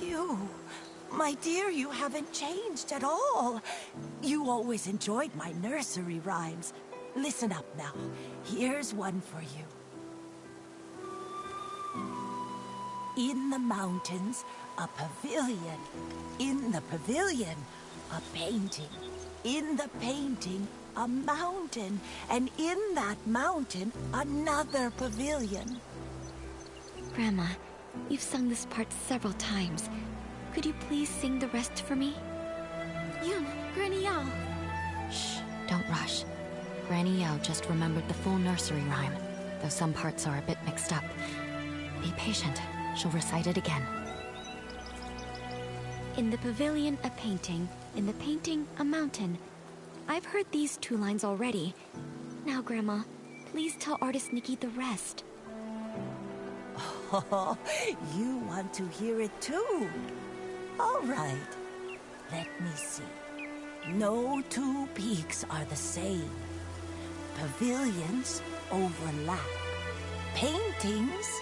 You, my dear, you haven't changed at all. You always enjoyed my nursery rhymes. Listen up now. Here's one for you. In the mountains, a pavilion. In the pavilion, a painting. In the painting, a mountain. And in that mountain, another pavilion. Grandma, you've sung this part several times. Could you please sing the rest for me? Yun, Granny Yao. Shh, don't rush. Granny Yao just remembered the full nursery rhyme, though some parts are a bit mixed up. Be patient. She'll recite it again. In the pavilion, a painting. In the painting, a mountain. I've heard these 2 lines already. Now, Grandma, please tell artist Nikki the rest. Oh, you want to hear it too? All right. Let me see. No 2 peaks are the same. Pavilions overlap. Paintings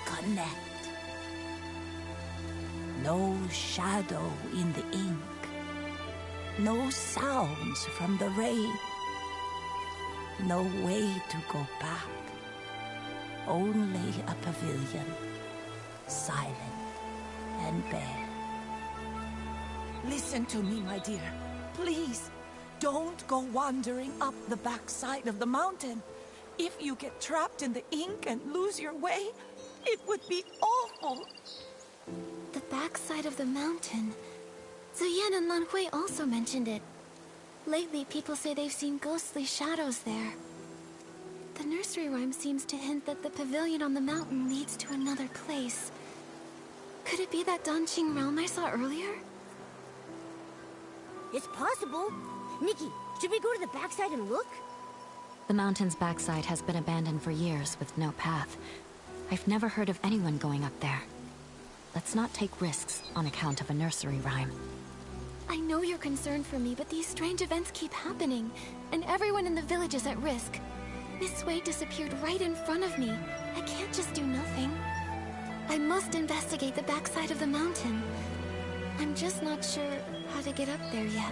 connect. No shadow in the ink. No sounds from the rain. No way to go back. Only a pavilion, silent and bare. Listen to me, my dear. Please, don't go wandering up the backside of the mountain. If you get trapped in the ink and lose your way, it would be awful. The backside of the mountain. Zuyan and Lan Hui also mentioned it. Lately, people say they've seen ghostly shadows there. The nursery rhyme seems to hint that the pavilion on the mountain leads to another place. Could it be that Danqing realm I saw earlier? It's possible. Nikki, should we go to the backside and look? The mountain's backside has been abandoned for years with no path. I've never heard of anyone going up there. Let's not take risks on account of a nursery rhyme. I know you're concerned for me, but these strange events keep happening, and everyone in the village is at risk. Miss Wei disappeared right in front of me. I can't just do nothing. I must investigate the backside of the mountain. I'm just not sure how to get up there yet.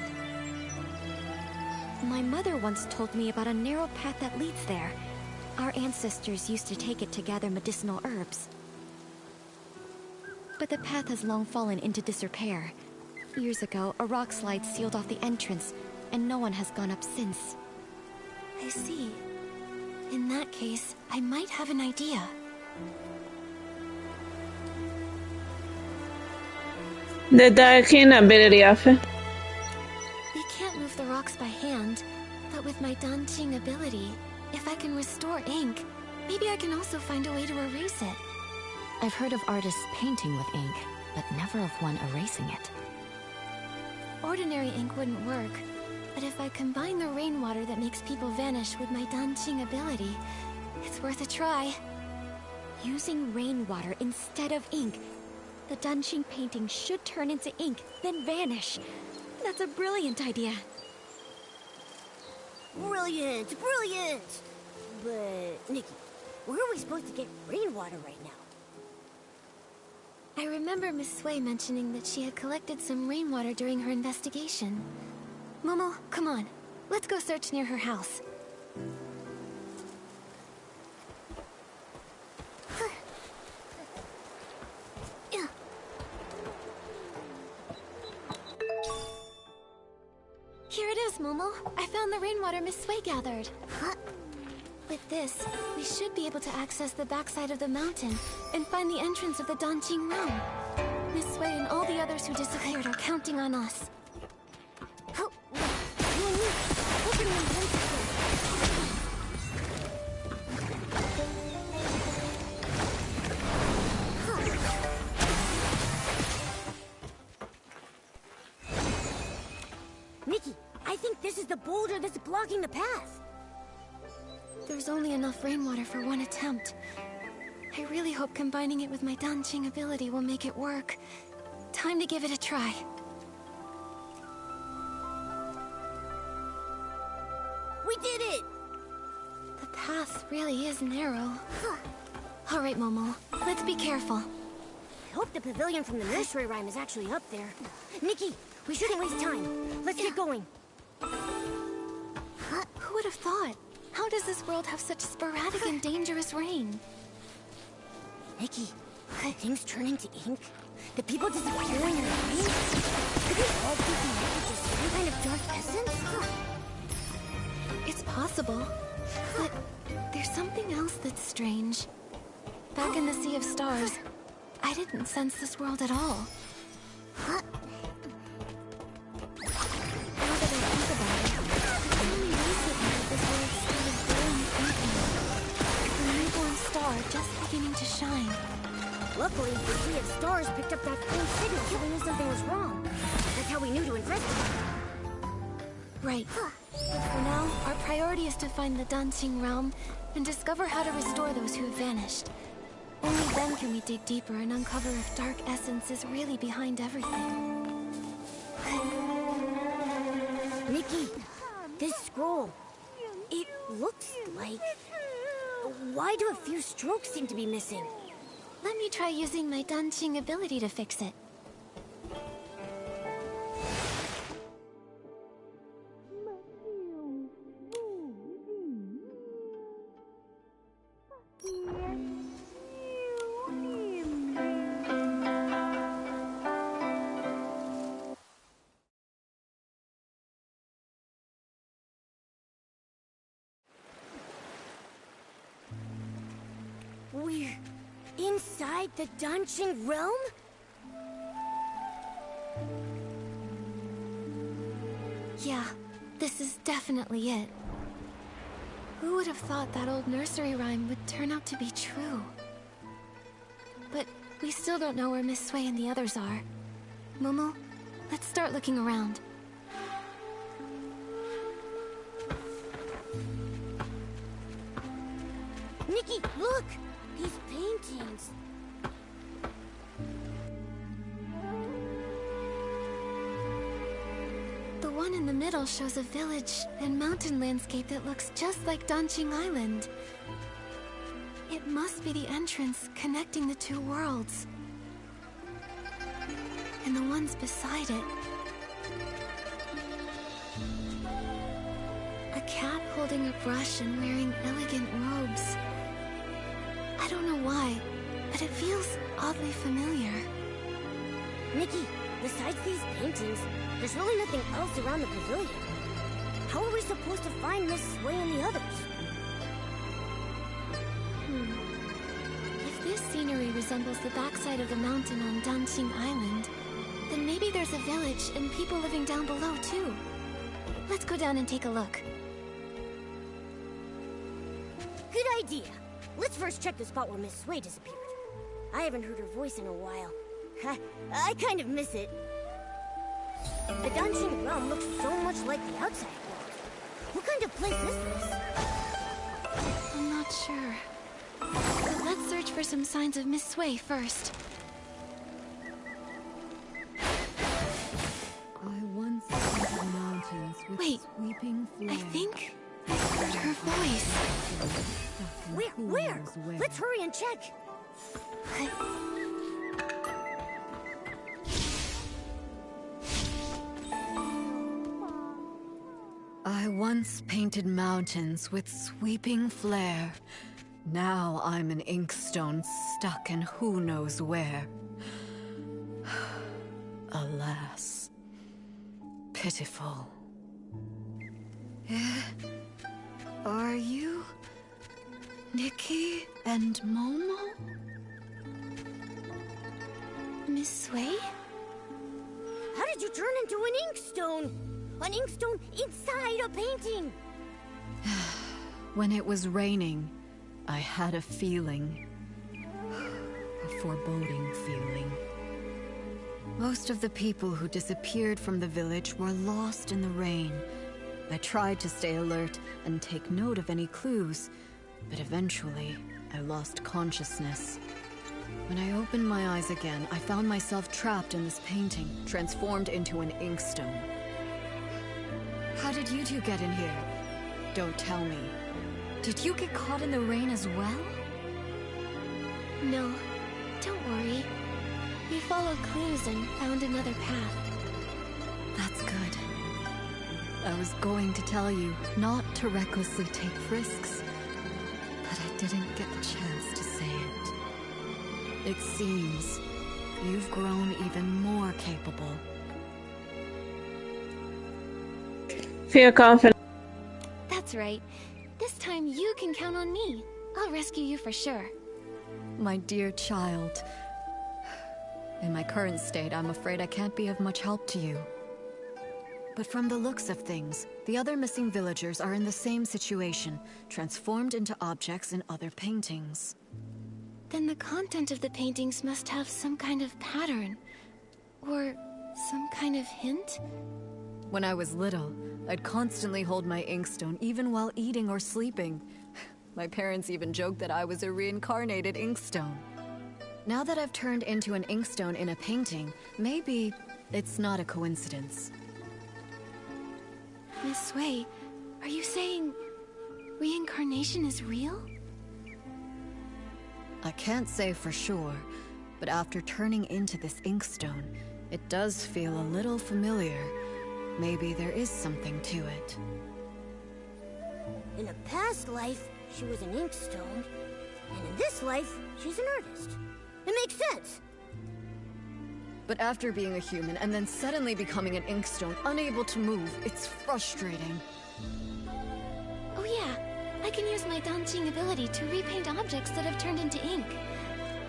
My mother once told me about a narrow path that leads there. Our ancestors used to take it to gather medicinal herbs. But the path has long fallen into disrepair. Years ago, a rock slide sealed off the entrance, and no one has gone up since. I see. In that case, I might have an idea. The Danqing ability of it. We can't move the rocks by hand, but with my Danqing ability, if I can restore ink, maybe I can also find a way to erase it. I've heard of artists painting with ink, but never of one erasing it. Ordinary ink wouldn't work, but if I combine the rainwater that makes people vanish with my Danqing ability, it's worth a try. Using rainwater instead of ink, the Danqing painting should turn into ink, then vanish. That's a brilliant idea. Brilliant! Brilliant! But, Nikki, where are we supposed to get rainwater right now? I remember Miss Sui mentioning that she had collected some rainwater during her investigation. Momo, come on. Let's go search near her house. Here it is, Momo. I found the rainwater Miss Sui gathered. Huh? With this, we should be able to access the backside of the mountain and find the entrance of the Danqing realm. Miss Sui and all the others who disappeared are counting on us. Oh, you and me, open the entrance. Nikki, I think this is the boulder that's blocking the path. There's only enough rainwater for one attempt. I really hope combining it with my Danqing ability will make it work. Time to give it a try. We did it! The path really is narrow. All right, Momo, let's be careful. hope the pavilion from the nursery rhyme is actually up there. Nikki, we shouldn't waste time. Let's get going. Who would have thought? How does this world have such sporadic and dangerous rain? Nikki, are things turning to ink? The people disappearing in the rain? Could they all be connected to some kind of dark essence? It's possible. But there's something else that's strange. Back in the Sea of Stars, I didn't sense this world at all. Now that I think about it, it's only recently that this world started glowing faintly. A newborn star just beginning to shine. Luckily, the Sea of Stars picked up that faint signal so we knew something was wrong. That's how we knew to investigate. Right. But for now, our priority is to find the Danqing realm and discover how to restore those who have vanished. Only then can we dig deeper and uncover if dark essence is really behind everything. Nikki, this scroll, it looks like... Why do a few strokes seem to be missing? Let me try using my Danqing ability to fix it. We're inside the Danqing realm? Yeah, this is definitely it. Who would have thought that old nursery rhyme would turn out to be true? But we still don't know where Miss Sui and the others are. Momo, let's start looking around. Nikki, look! These paintings. The one in the middle shows a village and mountain landscape that looks just like Danqing Island. It must be the entrance connecting the two worlds. And the ones beside it. A cat holding a brush and wearing elegant robes. I don't know why, but it feels oddly familiar. Nikki, besides these paintings, there's really nothing else around the pavilion. How are we supposed to find Miss Sui and the others? If this scenery resembles the backside of the mountain on Danqing Island, then maybe there's a village and people living down below too. Let's go down and take a look. Good idea. Let's first check the spot where Miss Sui disappeared. I haven't heard her voice in a while. I kind of miss it. The Danqing realm looks so much like the outside world. What kind of place is this? I'm not sure. But let's search for some signs of Miss Sui first. I once saw the mountains with sweeping flare. I think I heard her voice. Where? Let's hurry and check. I once painted mountains with sweeping flare. Now I'm an inkstone stuck in who knows where. Alas, pitiful. Are you Nikki and Momo? Miss Sui? How did you turn into an inkstone? An inkstone inside a painting! When it was raining, I had a feeling. A foreboding feeling. Most of the people who disappeared from the village were lost in the rain. I tried to stay alert and take note of any clues, but eventually I lost consciousness. When I opened my eyes again, I found myself trapped in this painting, transformed into an inkstone. How did you two get in here? Don't tell me. Did you get caught in the rain as well? No, don't worry. We followed clues and found another path. That's good. I was going to tell you not to recklessly take risks, but I didn't get the chance to say it. It seems you've grown even more capable. Feel confident. That's right. This time you can count on me. I'll rescue you for sure. My dear child. In my current state, I'm afraid I can't be of much help to you. But from the looks of things, the other missing villagers are in the same situation, transformed into objects in other paintings. Then the content of the paintings must have some kind of pattern. Or some kind of hint? When I was little, I'd constantly hold my inkstone even while eating or sleeping. My parents even joked that I was a reincarnated inkstone. Now that I've turned into an inkstone in a painting, maybe it's not a coincidence. Miss Wei, are you saying reincarnation is real? I can't say for sure, but after turning into this inkstone, it does feel a little familiar. Maybe there is something to it. In a past life, she was an inkstone, and in this life, she's an artist. It makes sense. But after being a human and then suddenly becoming an inkstone, unable to move, it's frustrating. Oh yeah, I can use my Danqing ability to repaint objects that have turned into ink.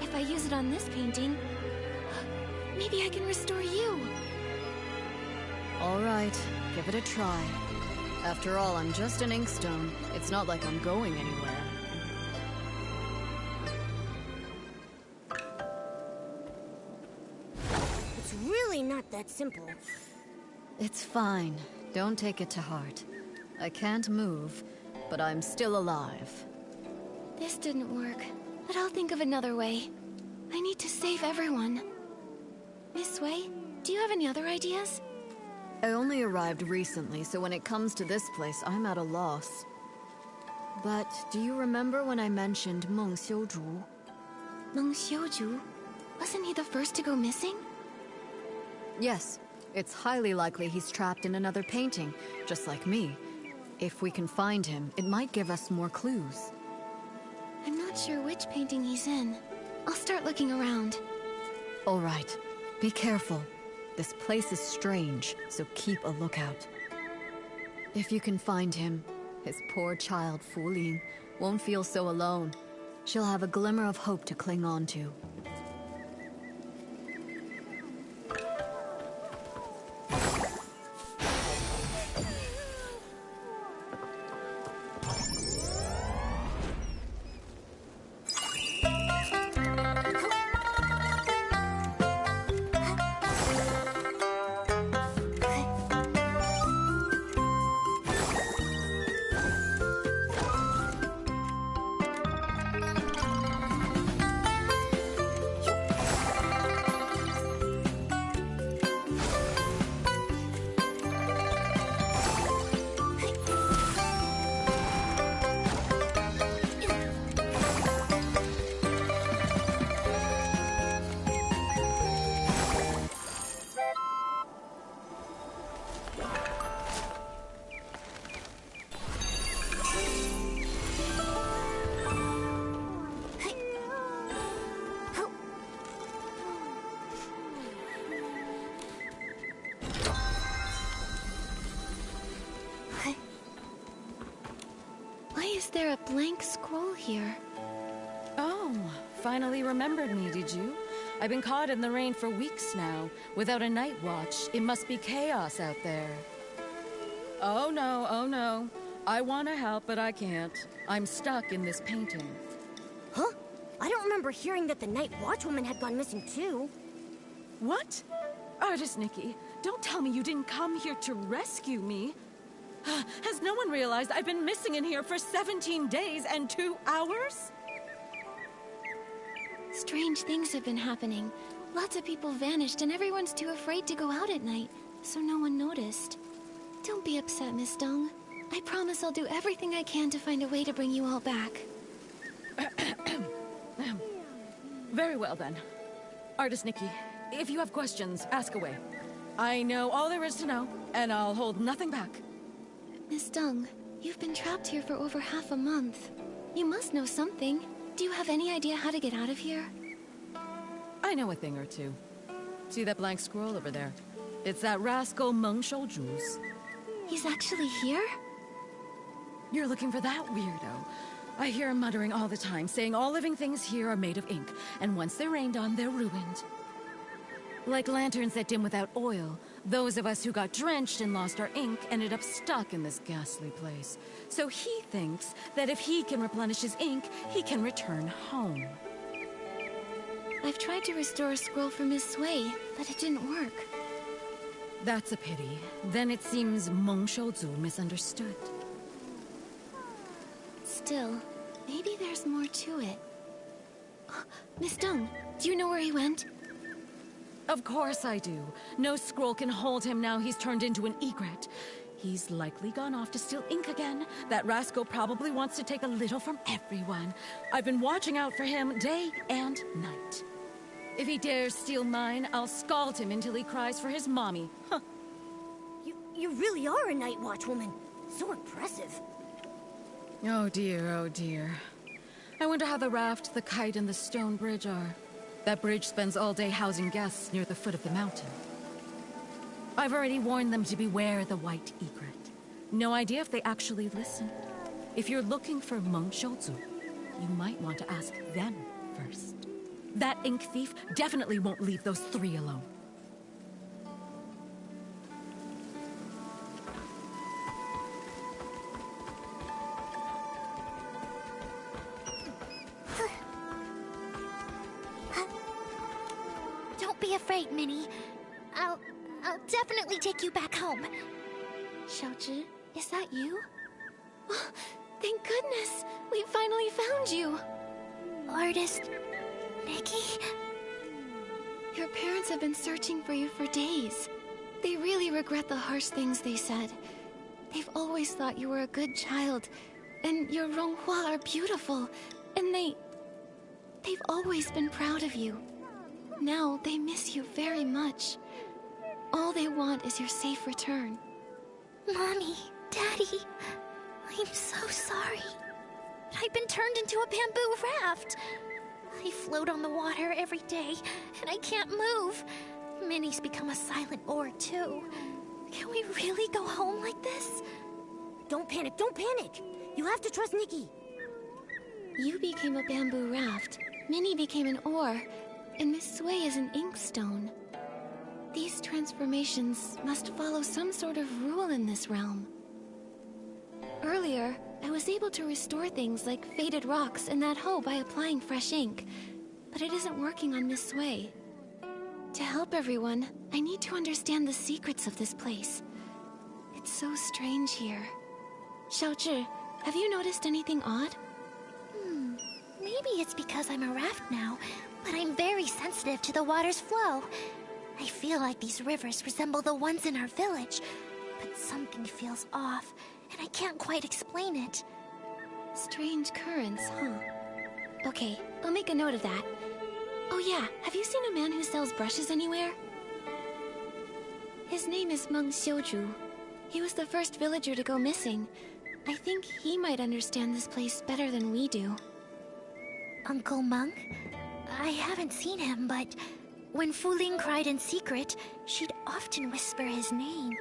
If I use it on this painting, maybe I can restore you. All right, give it a try. After all, I'm just an inkstone. It's not like I'm going anywhere. It's really not that simple. It's fine. Don't take it to heart. I can't move, but I'm still alive. This didn't work, but I'll think of another way. I need to save everyone. Miss Wei, do you have any other ideas? I only arrived recently, so when it comes to this place, I'm at a loss. But do you remember when I mentioned Meng Xiuzhu? Meng Xiuzhu? Wasn't he the first to go missing? Yes. It's highly likely he's trapped in another painting, just like me. If we can find him, it might give us more clues. I'm not sure which painting he's in. I'll start looking around. All right. Be careful. This place is strange, so keep a lookout. If you can find him, his poor child Fu Ling won't feel so alone. She'll have a glimmer of hope to cling on to. Is there a blank scroll here? Oh, finally remembered me, did you? I've been caught in the rain for weeks now. Without a night watch, it must be chaos out there. Oh no. I want to help, but I can't. I'm stuck in this painting. Huh? I don't remember hearing that the night watchwoman had gone missing too. What? Artist Nikki, don't tell me you didn't come here to rescue me. Has no one realized I've been missing in here for 17 days and 2 hours? Strange things have been happening. Lots of people vanished and everyone's too afraid to go out at night, so no one noticed. Don't be upset, Miss Dong. I promise I'll do everything I can to find a way to bring you all back. Very well then. Artist Nikki, If you have questions, ask away. I know all there is to know, and I'll hold nothing back. Miss Dung, you've been trapped here for over half a month. You must know something. Do you have any idea how to get out of here? I know a thing or two. See that blank scroll over there? It's that rascal Meng Shouju's. He's actually here? You're looking for that weirdo. I hear him muttering all the time, saying all living things here are made of ink, and once they're rained on, they're ruined. Like lanterns that dim without oil, those of us who got drenched and lost our ink ended up stuck in this ghastly place. So he thinks that if he can replenish his ink, he can return home. I've tried to restore a scroll for Miss Sui, but it didn't work. That's a pity. Then it seems Meng Shouzu misunderstood. Still, maybe there's more to it. Miss Dung, do you know where he went? Of course I do. No scroll can hold him now he's turned into an egret. He's likely gone off to steal ink again. That rascal probably wants to take a little from everyone. I've been watching out for him day and night. If he dares steal mine, I'll scald him until he cries for his mommy. Huh. You really are a night watch woman. So impressive. Oh dear, oh dear. I wonder how the raft, the kite, and the stone bridge are. That bridge spends all day housing guests near the foot of the mountain. I've already warned them to beware the white egret. No idea if they actually listen. If you're looking for Meng Shouzu, you might want to ask them first. That ink thief definitely won't leave those three alone. Don't be afraid, Minnie. I'll definitely take you back home. Xiaozhi, is that you? Oh, thank goodness! We finally found you! Artist... Nikki? Your parents have been searching for you for days. They really regret the harsh things they said. They've always thought you were a good child, and your Ronghua are beautiful, and they've always been proud of you. Now they miss you very much. All they want is your safe return. Mommy, Daddy, I'm so sorry. I've been turned into a bamboo raft. I float on the water every day, and I can't move. Minnie's become a silent oar, too. Can we really go home like this? Don't panic, don't panic! You have to trust Nikki. You became a bamboo raft, Minnie became an oar, and Miss Sui is an inkstone. These transformations must follow some sort of rule in this realm. Earlier, I was able to restore things like faded rocks and that hoe by applying fresh ink, but it isn't working on Miss Sui. To help everyone, I need to understand the secrets of this place. It's so strange here. Xiaozhi, have you noticed anything odd? Maybe it's because I'm a raft now, but I'm very sensitive to the water's flow. I feel like these rivers resemble the ones in our village, but something feels off, and I can't quite explain it. Strange currents, huh? Okay, I'll make a note of that. Oh yeah, have you seen a man who sells brushes anywhere? His name is Meng Shouju. He was the first villager to go missing. I think he might understand this place better than we do. Uncle Meng? I haven't seen him, but when Fu Ling cried in secret, she'd often whisper his name.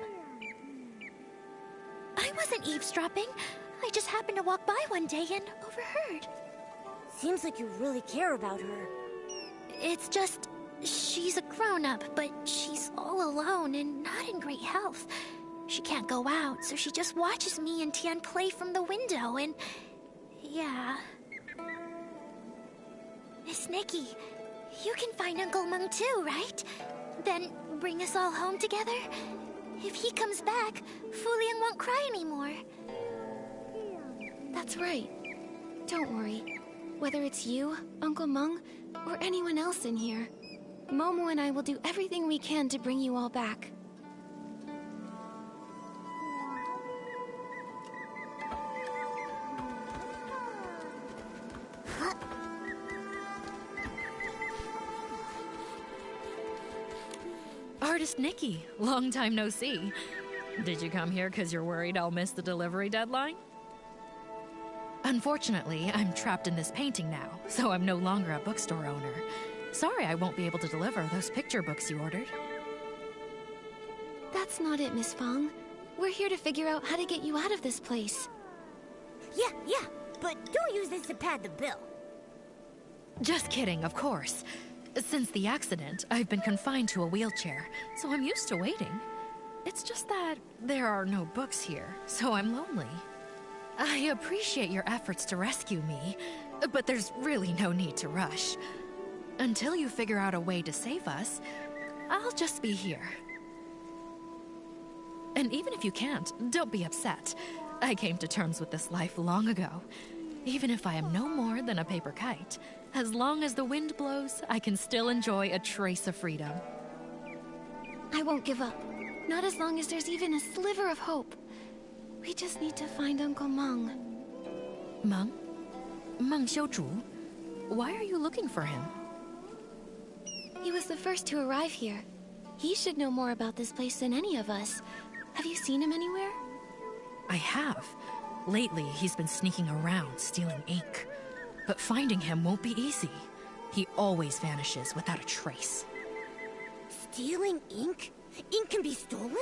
I wasn't eavesdropping. I just happened to walk by one day and overheard. Seems like you really care about her. It's just, she's a grown-up, but she's all alone and not in great health. She can't go out, so she just watches me and Tian play from the window, and... yeah. Miss Nikki, you can find Uncle Meng too, right? Then bring us all home together? If he comes back, Fu Ling won't cry anymore. That's right. Don't worry. Whether it's you, Uncle Meng, or anyone else in here, Momo and I will do everything we can to bring you all back. Artist Nikki. Long time no see. Did you come here because you're worried I'll miss the delivery deadline? Unfortunately, I'm trapped in this painting now, so I'm no longer a bookstore owner. Sorry I won't be able to deliver those picture books you ordered. That's not it, Miss Fong. We're here to figure out how to get you out of this place. Yeah, but don't use this to pad the bill. Just kidding, of course. Since the accident, I've been confined to a wheelchair, so I'm used to waiting. It's just that there are no books here, so I'm lonely. I appreciate your efforts to rescue me, but there's really no need to rush. Until you figure out a way to save us, I'll just be here. And even if you can't, don't be upset. I came to terms with this life long ago. Even if I am no more than a paper kite, as long as the wind blows, I can still enjoy a trace of freedom. I won't give up. Not as long as there's even a sliver of hope. We just need to find Uncle Meng. Meng? Meng Xiuzhu? Why are you looking for him? He was the first to arrive here. He should know more about this place than any of us. Have you seen him anywhere? I have. Lately, he's been sneaking around, stealing ink. But finding him won't be easy. He always vanishes without a trace. Stealing ink? Ink can be stolen?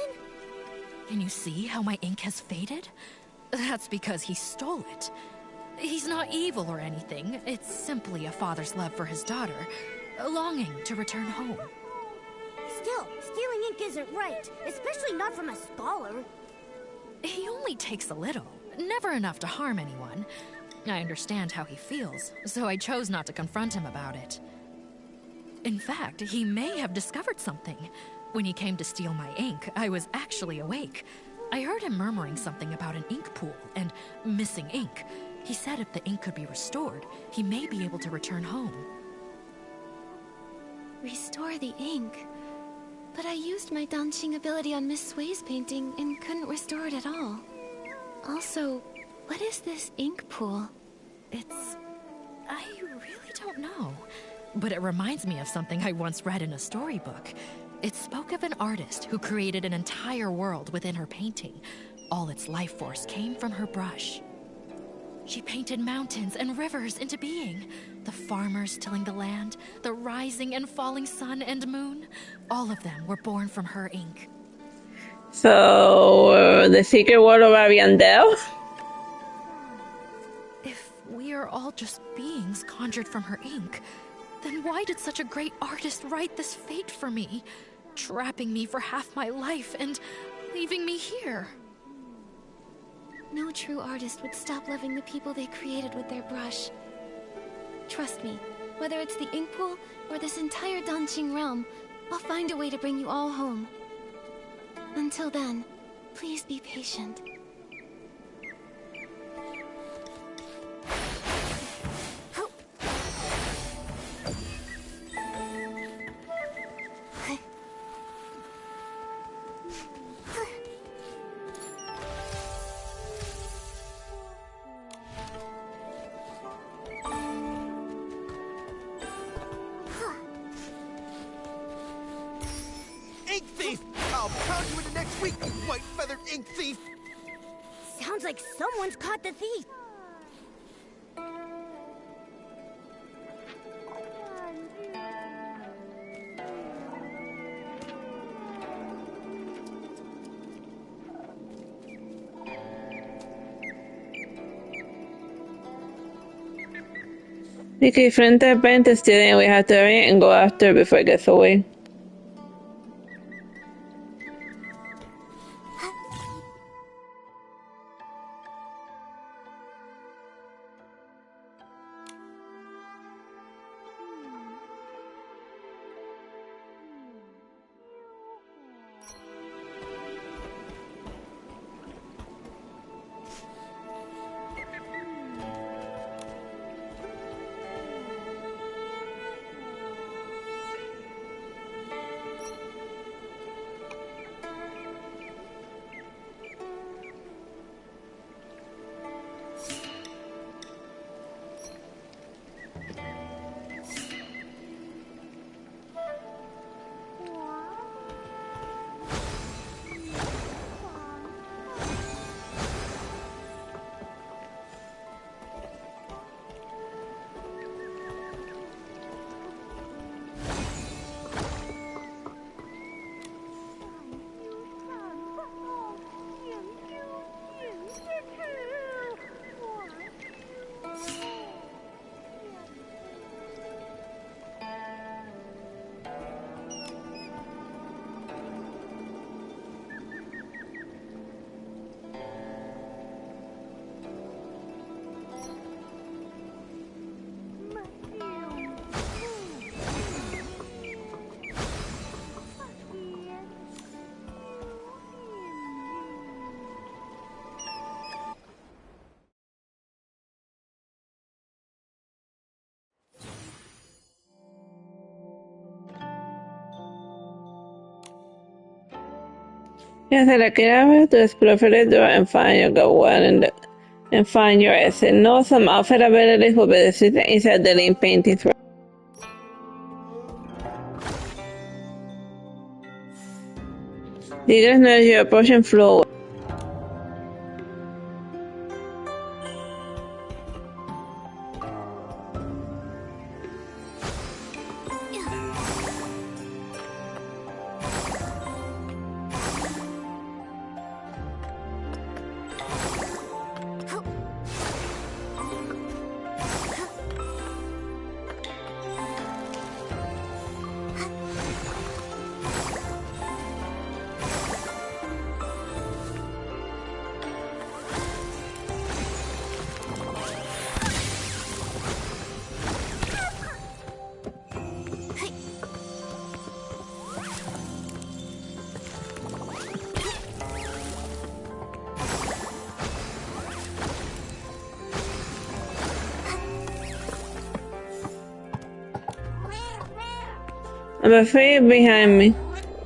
Can you see how my ink has faded? That's because he stole it. He's not evil or anything. It's simply a father's love for his daughter, a longing to return home. Still, stealing ink isn't right, especially not from a scholar. He only takes a little, never enough to harm anyone. I understand how he feels, so I chose not to confront him about it. In fact, he may have discovered something. When he came to steal my ink, I was actually awake. I heard him murmuring something about an ink pool and missing ink. He said if the ink could be restored, he may be able to return home. Restore the ink? But I used my Danqing ability on Miss Sui's painting and couldn't restore it at all. Also, what is this ink pool? I really don't know. But it reminds me of something I once read in a storybook. It spoke of an artist who created an entire world within her painting. All its life force came from her brush. She painted mountains and rivers into being. The farmers tilling the land, the rising and falling sun and moon, all of them were born from her ink. So, the secret world of Ariandel? If we are all just beings conjured from her ink, then why did such a great artist write this fate for me, trapping me for half my life and leaving me here? No true artist would stop loving the people they created with their brush. Trust me, whether it's the ink pool or this entire Danqing realm, I'll find a way to bring you all home. Until then, please be patient. Ink thief! I'll pound you into next week, you white-feathered ink thief! Sounds like someone's caught the thief. Nikki, frente al paint stealing, we have to hurry and go after it before it gets away. Yeah, so like I to explore the door and find your go one and find your essay. Know some outfit abilities will be sitting inside the link painting. You guys know you're approaching floor. I'm afraid behind me.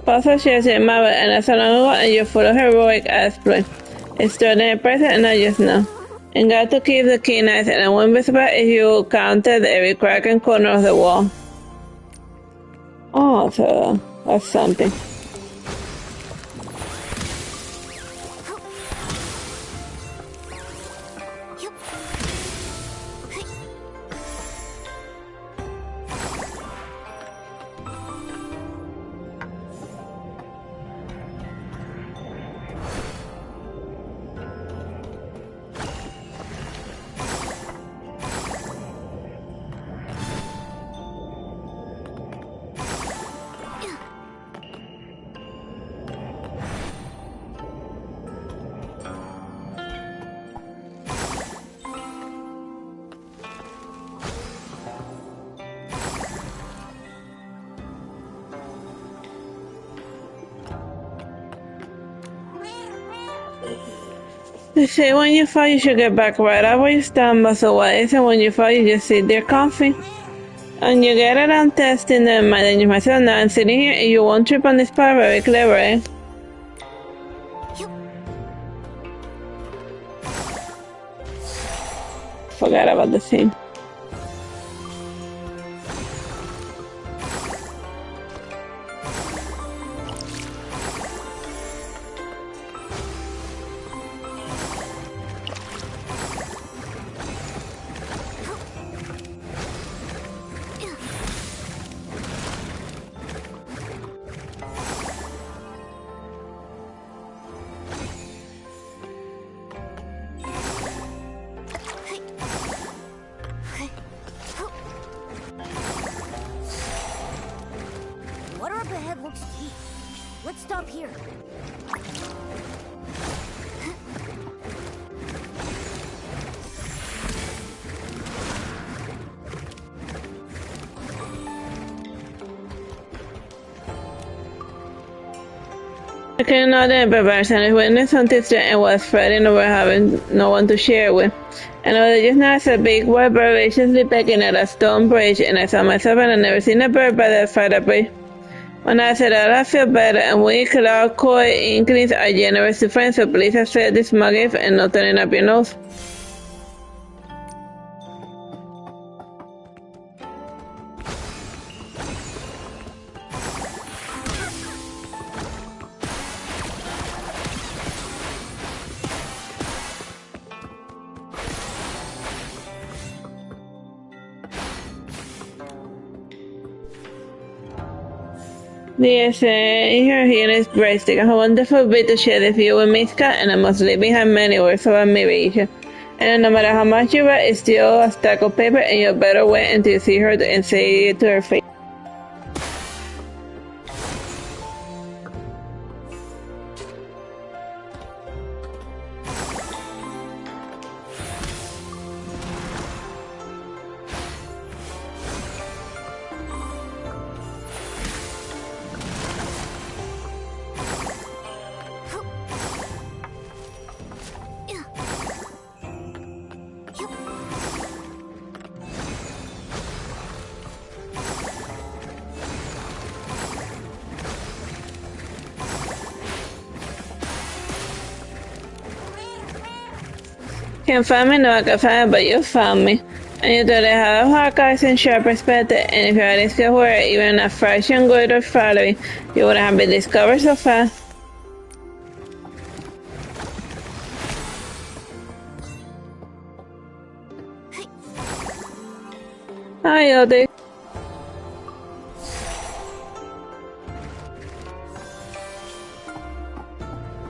Paso shares your mother and as a long and you're full of heroic exploit. Extraordinary person and not just now. And got to keep the key nice and I won't be surprised if you counted every crack and corner of the wall. Oh, so that's something. They say when you fall, you should get back right up where you stand, but so what is it when you fall, you just sit there comfy? And you get it on testing them, and then you myself now I'm sitting here and you won't trip on this part, very clever, eh? Forgot about the scene. Let's stop here. I cannot improvise and witness on teacher and was fretting over having no one to share with. And I was just now as a big white bird voraciously pecking at a stone bridge, and I saw myself and I'd never seen a bird by that far bridge. When I said that I feel better, and we cloud coy inklings are generous to friends, so please accept this mug gift and not turning up your nose. Yes, here he is breasting. A wonderful bit to share with you with Miska, and I must leave behind many words of admiration. And no matter how much you write, it's still a stack of paper, and you better wait until you see her and say it to her face. Can't find me, no I can find, but you found me. And you thought I have hard eyes and sharp perspective, and if you had this were even a fraction good or following, you wouldn't have been discovered so fast. Hi, Yodi.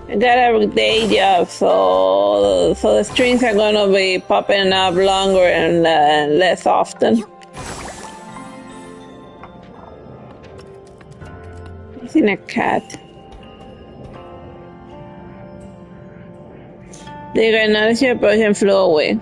I got a day job, so the strings are gonna be popping up longer and less often. I've seen a cat. They got another ship and flew away.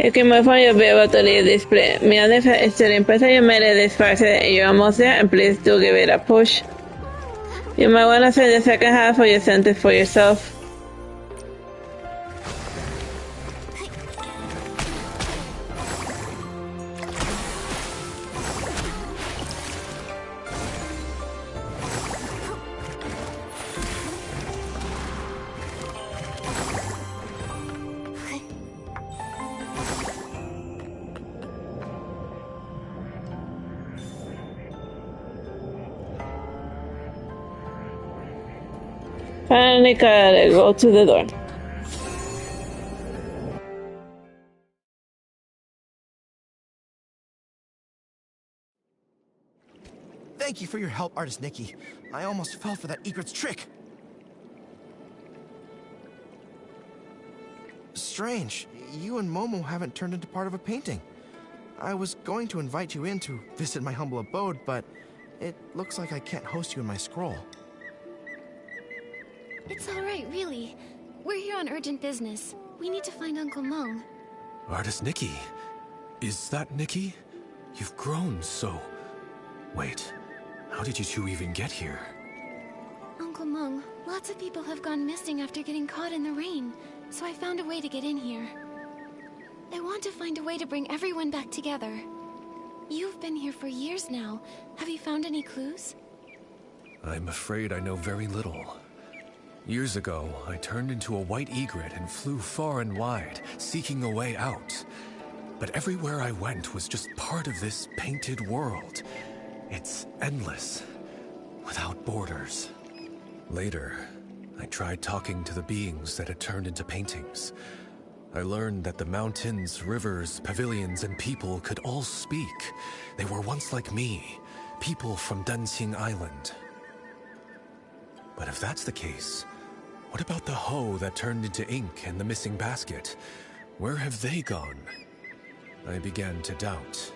If you move on, you'll be able to leave this place. Me and the student person you made it this far, so you're almost there, and please do give it a push. You might want to send the second half of your sentence for yourself. Finally, gotta go to the door. Thank you for your help, Artist Nikki. I almost fell for that Egrets trick. Strange. You and Momo haven't turned into part of a painting. I was going to invite you in to visit my humble abode, but it looks like I can't host you in my scroll. It's all right, really. We're here on urgent business. We need to find Uncle Loong. Artist Nikki. Is that Nikki? You've grown so... Wait, how did you two even get here? Uncle Loong, lots of people have gone missing after getting caught in the rain, so I found a way to get in here. I want to find a way to bring everyone back together. You've been here for years now. Have you found any clues? I'm afraid I know very little. Years ago, I turned into a white egret and flew far and wide, seeking a way out. But everywhere I went was just part of this painted world. It's endless, without borders. Later, I tried talking to the beings that had turned into paintings. I learned that the mountains, rivers, pavilions, and people could all speak. They were once like me, people from Danqing Island. But if that's the case, what about the hoe that turned into ink and the missing basket? Where have they gone? I began to doubt.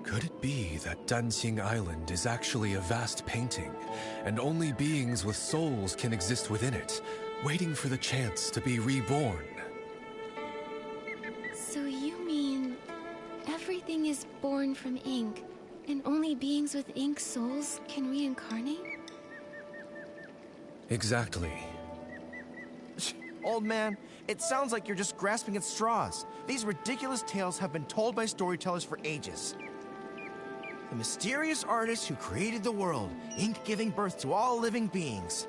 Could it be that Danqing Island is actually a vast painting, and only beings with souls can exist within it, waiting for the chance to be reborn? So you mean... everything is born from ink, and only beings with ink souls can reincarnate? Exactly. Old man, it sounds like you're just grasping at straws. These ridiculous tales have been told by storytellers for ages. The mysterious artist who created the world, ink giving birth to all living beings.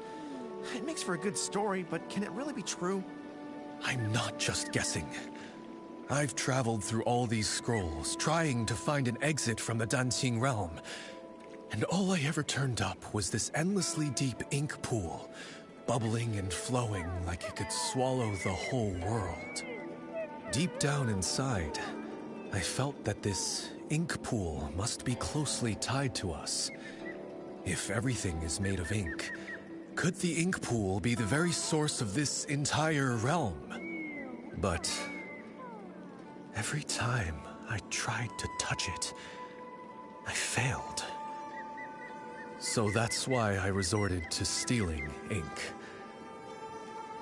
It makes for a good story, but can it really be true? I'm not just guessing. I've traveled through all these scrolls, trying to find an exit from the Danqing realm. And all I ever turned up was this endlessly deep ink pool, bubbling and flowing like it could swallow the whole world. Deep down inside, I felt that this ink pool must be closely tied to us. If everything is made of ink, could the ink pool be the very source of this entire realm? But every time I tried to touch it, I failed. So that's why I resorted to stealing ink.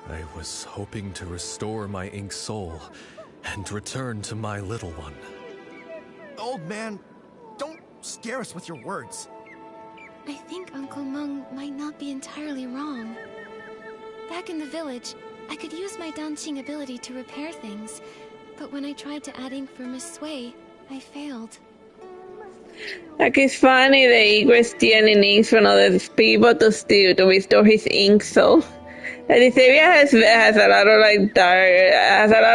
I was hoping to restore my ink soul and return to my little one. Old man, scare us with your words. I think Uncle Meng might not be entirely wrong. Back in the village, I could use my Danqing ability to repair things, but when I tried to add ink for Miss Sui, I failed. Like, it's funny that Egrets tienen inks from other people to steal to restore his ink soul. And this area has a lot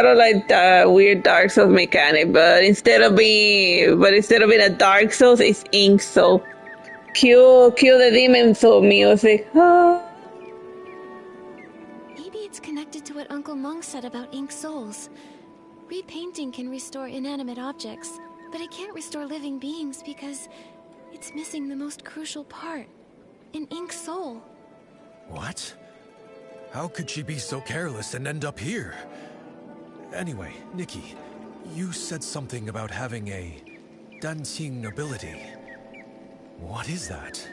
of weird Dark Souls mechanic, but instead of being a Dark Souls, it's Ink Soul. Cue the Demon Soul music. Maybe it's connected to what Uncle Meng said about ink souls. Repainting can restore inanimate objects, but it can't restore living beings because it's missing the most crucial part, an ink soul. What? How could she be so careless and end up here? Anyway, Nikki, you said something about having a Danqing ability. What is that?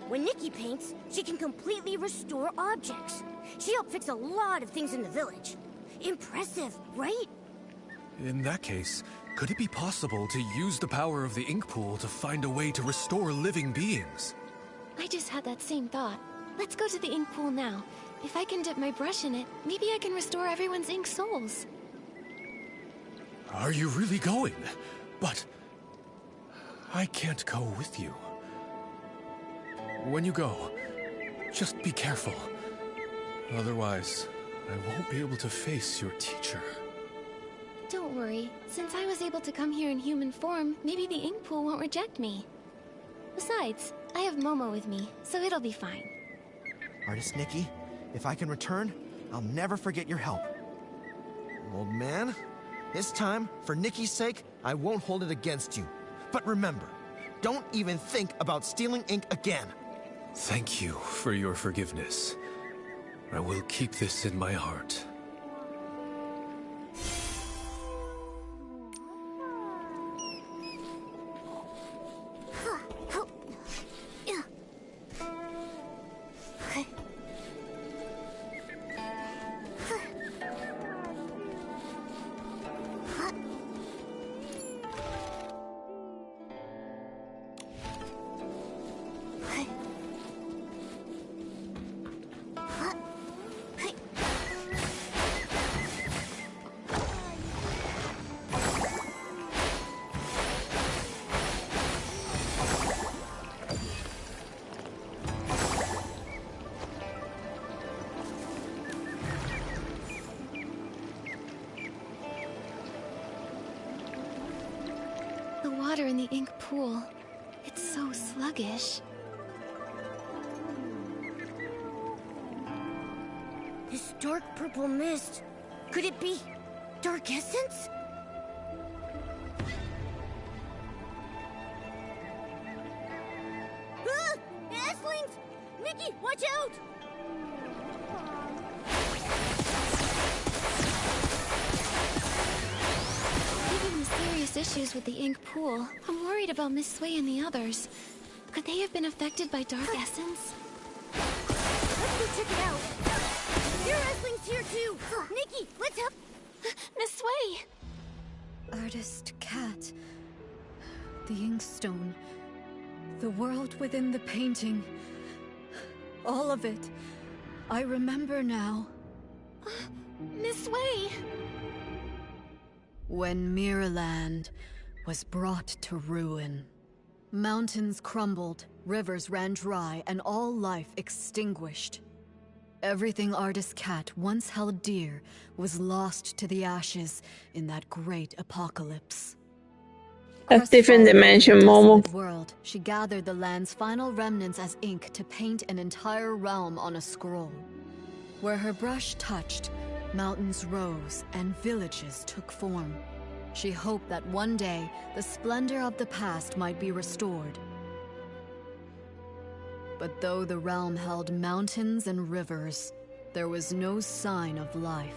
When Nikki paints, she can completely restore objects. She helped fix a lot of things in the village. Impressive, right? In that case, could it be possible to use the power of the ink pool to find a way to restore living beings? I just had that same thought. Let's go to the ink pool now. If I can dip my brush in it, maybe I can restore everyone's ink souls. Are you really going? But I can't go with you. When you go, just be careful. Otherwise, I won't be able to face your teacher. Don't worry. Since I was able to come here in human form, maybe the ink pool won't reject me. Besides, I have Momo with me, so it'll be fine. Artist Nikki, if I can return, I'll never forget your help. Old man, this time, for Nikki's sake, I won't hold it against you. But remember, don't even think about stealing ink again. Thank you for your forgiveness. I will keep this in my heart. The water in the ink pool, it's so sluggish. This dark purple mist, could it be dark essence? Ah! Asslings! Nikki, watch out! Given the serious issues with the ink pool, I'm worried about Miss Sui and the others. Could they have been affected by dark essence? Let's go check it out. There are Asslings here too. Nikki, let's help. Miss Sui! Artist Cat. The inkstone. The world within the painting. All of it. I remember now. Miss Sui! When Mirrorland was brought to ruin, mountains crumbled, rivers ran dry, and all life extinguished. Everything Artist Cat once held dear was lost to the ashes in that great apocalypse. That's different dimension, Momo. World, she gathered the land's final remnants as ink to paint an entire realm on a scroll. Where her brush touched, mountains rose and villages took form. She hoped that one day, the splendor of the past might be restored. But though the realm held mountains and rivers, there was no sign of life.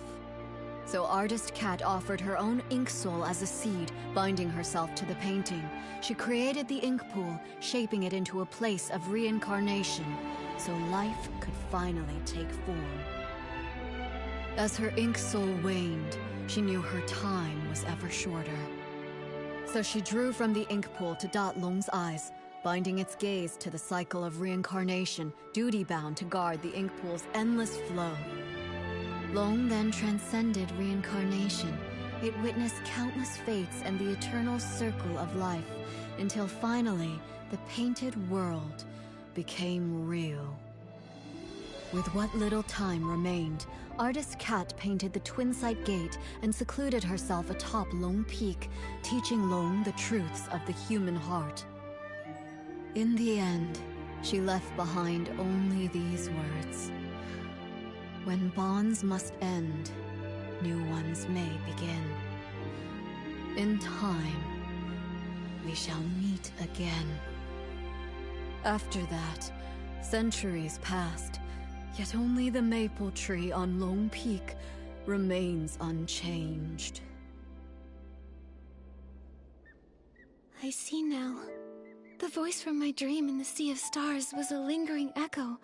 So Artist Cat offered her own ink soul as a seed, binding herself to the painting. She created the ink pool, shaping it into a place of reincarnation, so life could finally take form. As her ink soul waned, she knew her time was ever shorter. So she drew from the ink pool to dot Loong's eyes, binding its gaze to the cycle of reincarnation, duty-bound to guard the ink pool's endless flow. Loong then transcended reincarnation. It witnessed countless fates and the eternal circle of life, until finally, the painted world became real. With what little time remained, artist Cat painted the Twin-Sight Gate and secluded herself atop Loong Peak, teaching Loong the truths of the human heart. In the end, she left behind only these words. When bonds must end, new ones may begin. In time, we shall meet again. After that, centuries passed, yet only the maple tree on Loong Peak remains unchanged. I see now. The voice from my dream in the Sea of Stars was a lingering echo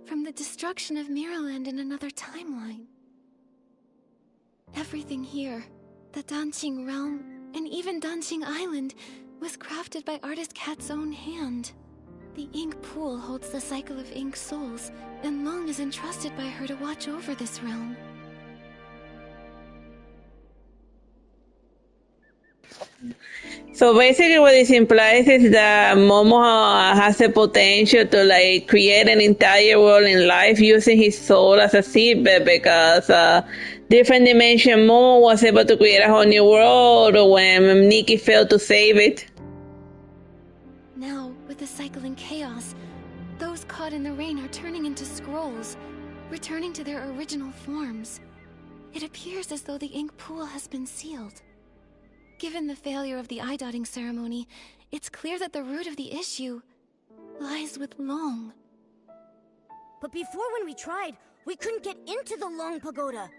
from the destruction of Mirrorland in another timeline. Everything here, the Danqing realm, and even Danqing Island, was crafted by artist Cat's own hand. The ink pool holds the cycle of ink souls, and Loong is entrusted by her to watch over this realm. So basically what this implies is that Momo has the potential to like create an entire world in life using his soul as a seedbed, because different dimension Momo was able to create a whole new world when Nikki failed to save it. Now, with the cycling chaos, those caught in the rain are turning into scrolls, returning to their original forms. It appears as though the ink pool has been sealed. Given the failure of the eye-dotting ceremony, it's clear that the root of the issue lies with Loong. But before, when we tried, we couldn't get into the Loong Pagoda.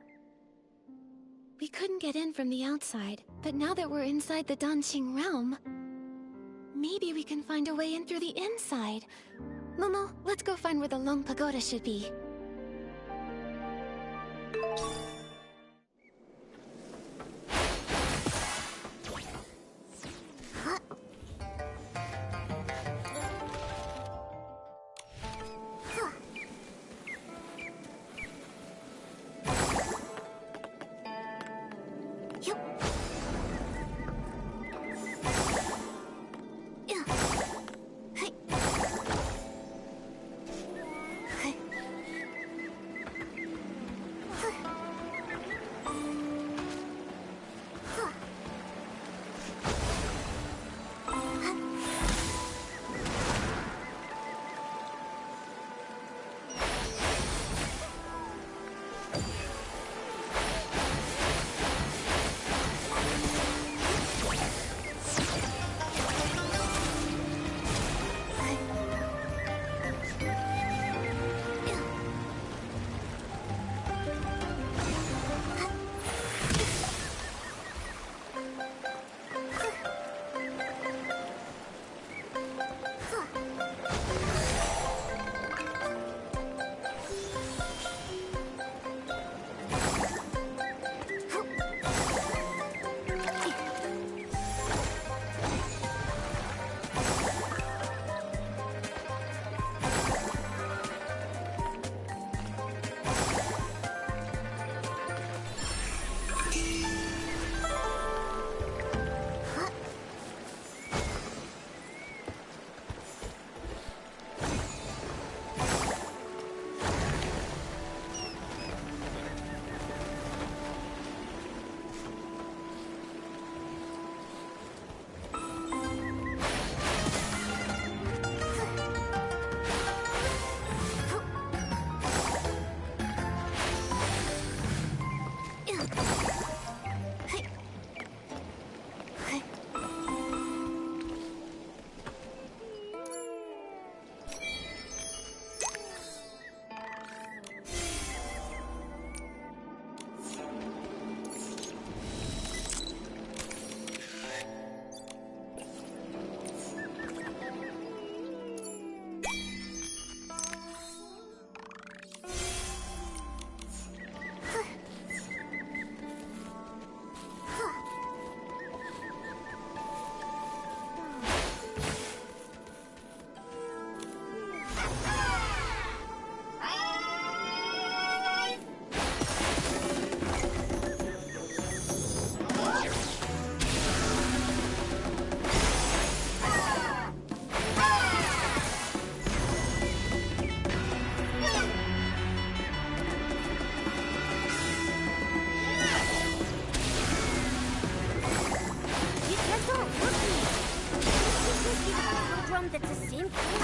We couldn't get in from the outside, but now that we're inside the Danqing realm, maybe we can find a way in through the inside. Momo, let's go find where the Loong Pagoda should be. same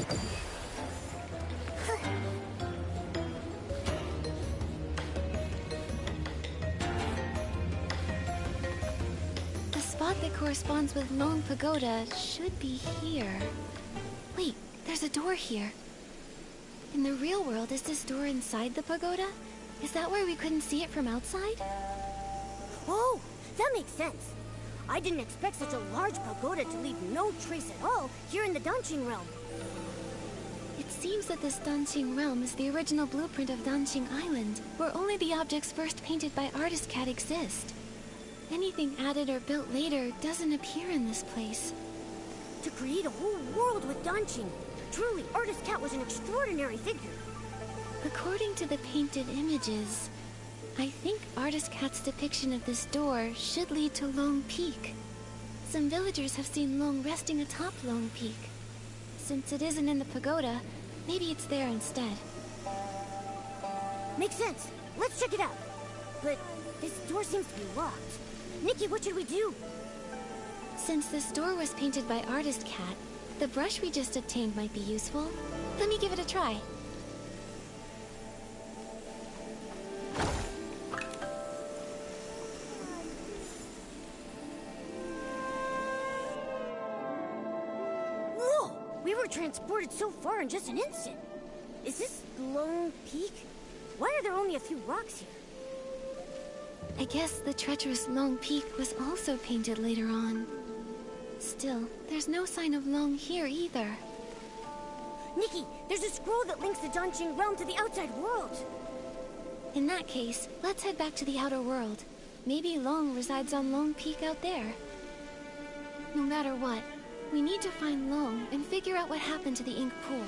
The spot that corresponds with Loong Pagoda should be here. Wait, there's a door here. In the real world, is this door inside the pagoda? Is that why we couldn't see it from outside? Oh, that makes sense. I didn't expect such a large pagoda to leave no trace at all here in the Danqing realm. It seems that this Danqing realm is the original blueprint of Danqing Island, where only the objects first painted by ArtsySister exist. Anything added or built later doesn't appear in this place. To create a whole world with Danqing, truly, ArtsySister was an extraordinary figure. According to the painted images, I think ArtsySister's depiction of this door should lead to Loong Peak. Some villagers have seen Loong resting atop Loong Peak. Since it isn't in the pagoda, maybe it's there instead. Makes sense. Let's check it out. But this door seems to be locked. Nikki, what should we do? Since this door was painted by ArtsySister, the brush we just obtained might be useful. Let me give it a try. Whoa! We were transported so far in just an instant. Is this Loong Peak? Why are there only a few rocks here? I guess the treacherous Loong Peak was also painted later on. Still, there's no sign of Loong here either. Nikki, there's a scroll that links the Danqing realm to the outside world. In that case, let's head back to the outer world. Maybe Loong resides on Loong Peak out there. No matter what, we need to find Loong and figure out what happened to the ink pool.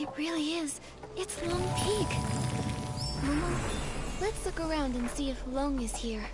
It really is. It's Loong Peak. Momo, let's look around and see if Loong is here.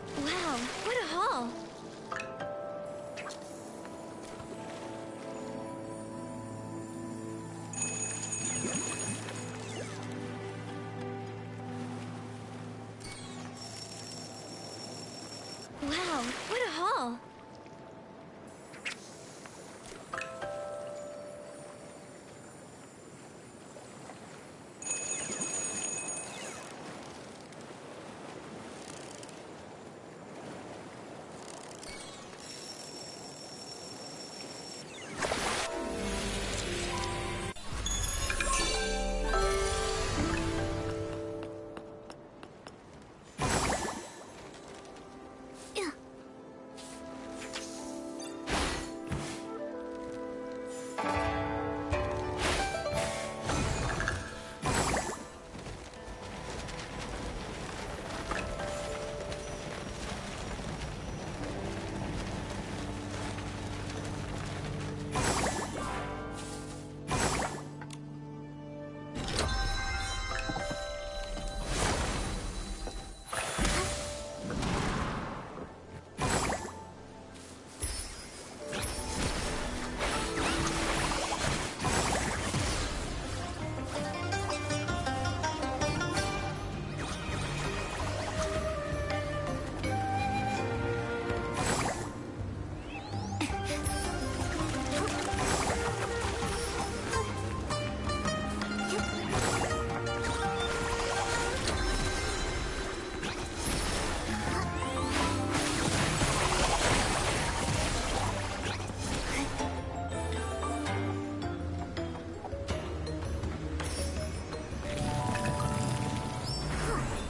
Wow, what a haul!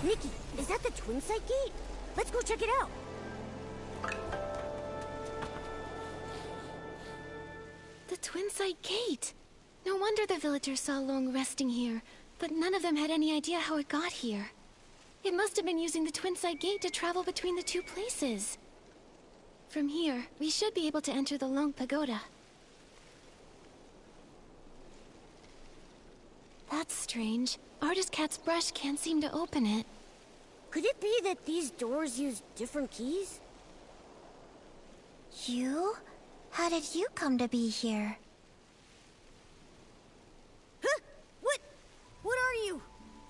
Nikki, is that the Twin Site Gate? Let's go check it out. The Twin Site Gate! No wonder the villagers saw Loong resting here, but none of them had any idea how it got here. It must have been using the Twin Site Gate to travel between the two places. From here, we should be able to enter the Loong Pagoda. That's strange. Artist Cat's brush can't seem to open it. Could it be that these doors use different keys? You? How did you come to be here? Huh? What? What are you?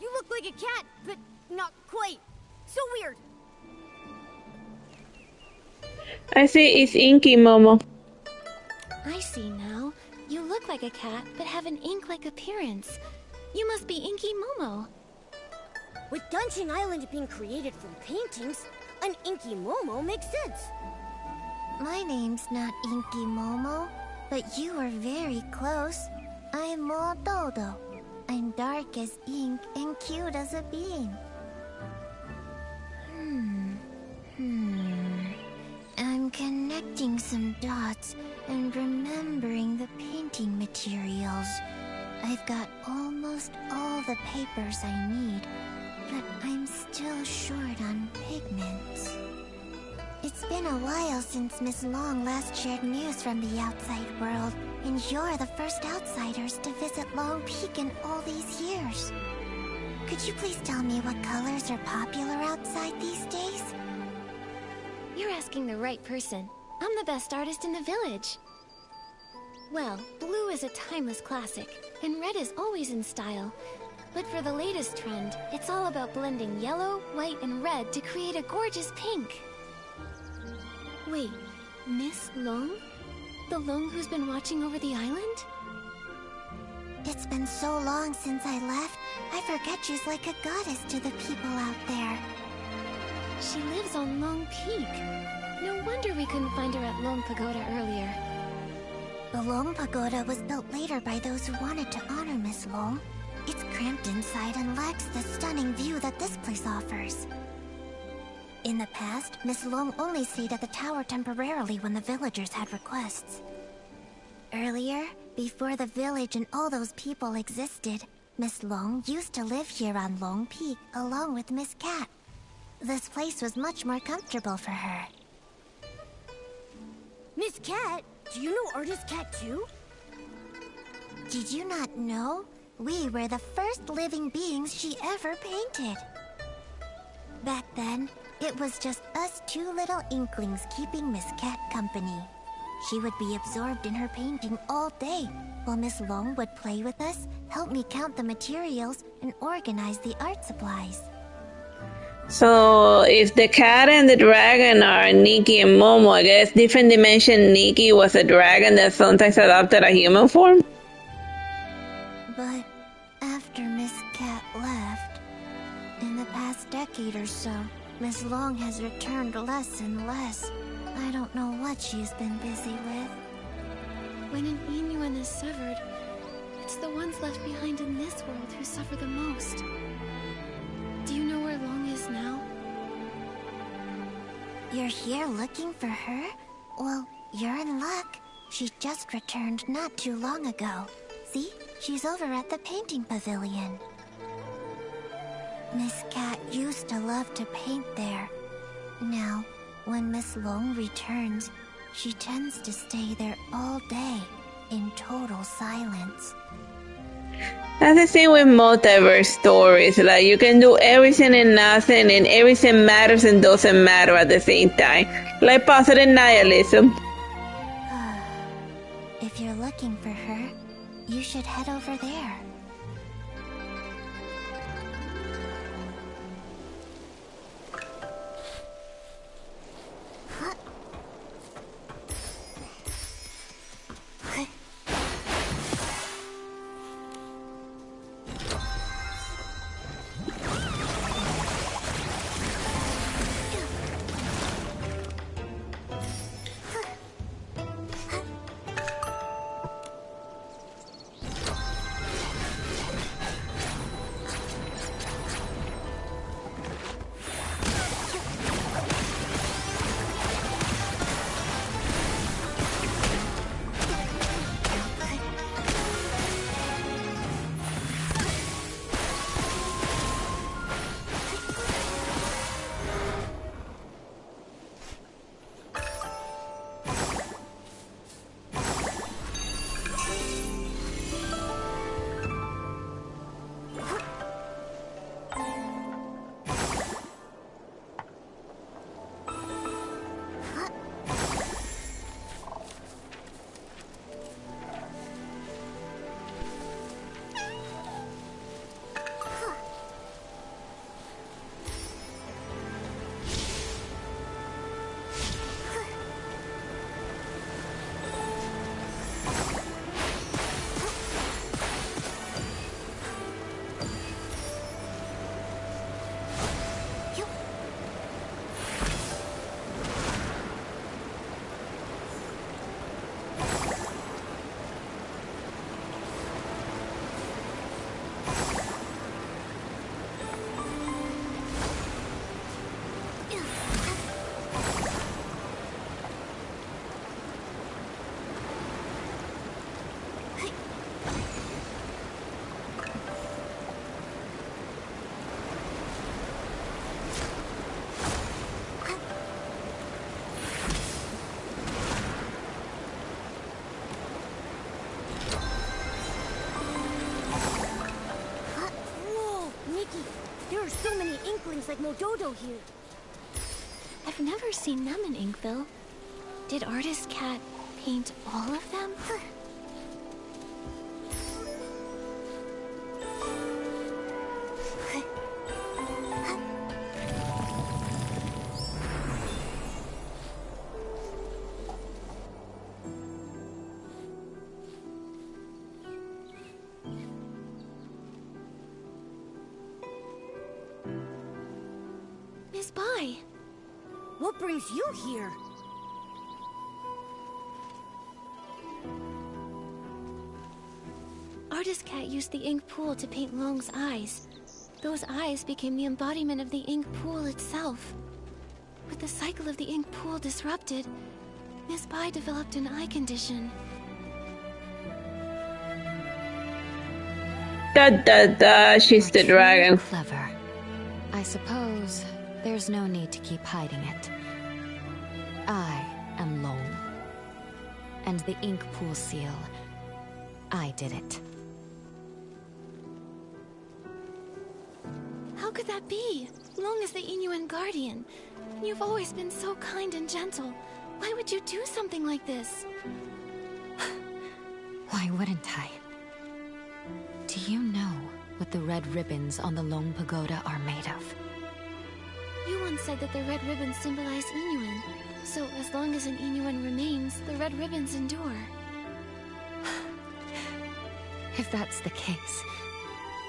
You look like a cat, but not quite. So weird. I see it's Inky, Momo. I see now. You look like a cat, but have an ink-like appearance. You must be Inky Momo. With Danqing Island being created from paintings, an Inky Momo makes sense. My name's not Inky Momo, but you are very close. I'm Mo Dodo. I'm dark as ink and cute as a bean. I'm connecting some dots and remembering the painting materials. I've got almost all the papers I need, but I'm still short on pigments. It's been a while since Miss Loong last shared news from the outside world, And you're the first outsiders to visit Long Peak in all these years. Could you please tell me what colors are popular outside these days? You're asking the right person. I'm the best artist in the village. Well, blue is a timeless classic, and red is always in style. But for the latest trend, it's all about blending yellow, white, and red to create a gorgeous pink. Wait, Miss Loong? The Loong who's been watching over the island? It's been so long since I left, I forget she's like a goddess to the people out there. She lives on Long Peak. No wonder we couldn't find her at Loong Pagoda earlier. The Loong Pagoda was built later by those who wanted to honor Miss Loong. It's cramped inside and lacks the stunning view that this place offers. In the past, Miss Loong only stayed at the tower temporarily when the villagers had requests. Earlier, before the village and all those people existed, Miss Loong used to live here on Long Peak along with Miss Cat. This place was much more comfortable for her. Miss Cat? Do you know Artist Cat too? Did you not know? We were the first living beings she ever painted. Back then, it was just us two little inklings keeping Miss Cat company. She would be absorbed in her painting all day, while Miss Loong would play with us, help me count the materials, and organize the art supplies. So, if the cat and the dragon are Nikki and Momo, I guess different dimension Nikki was a dragon that sometimes adopted a human form? But after Miss Cat left, in the past decade or so, Miss Loong has returned less and less. I don't know what she's been busy with. When an Inuan is severed, it's the ones left behind in this world who suffer the most. Do you know where Loong is now? You're here looking for her? Well, you're in luck. She just returned not too long ago. See? She's over at the painting pavilion. Miss Cat used to love to paint there. Now, when Miss Loong returns, she tends to stay there all day, in total silence. That's the thing with multiverse stories. Like, you can do everything and nothing, and everything matters and doesn't matter at the same time. Like positive nihilism. If you're looking for her, you should head over there. are so many Inklings like Mododo here? I've never seen them in Inkville. Did Artist Cat paint all of them? Miss Bai. What brings you here? Artist Cat used the ink pool to paint Loong's eyes. Those eyes became the embodiment of the ink pool itself. With the cycle of the ink pool disrupted, Miss Bai developed an eye condition. She's the dragon. Clever. I suppose there's no need to keep hiding it. I am Loong. And the ink pool seal, I did it. How could that be? Loong is the Inuan guardian. You've always been so kind and gentle. Why would you do something like this? Why wouldn't I? Do you know what the red ribbons on the Loong Pagoda are made of? You once said that the red ribbons symbolize Inuan. So as long as an Inuan remains, the red ribbons endure. If that's the case,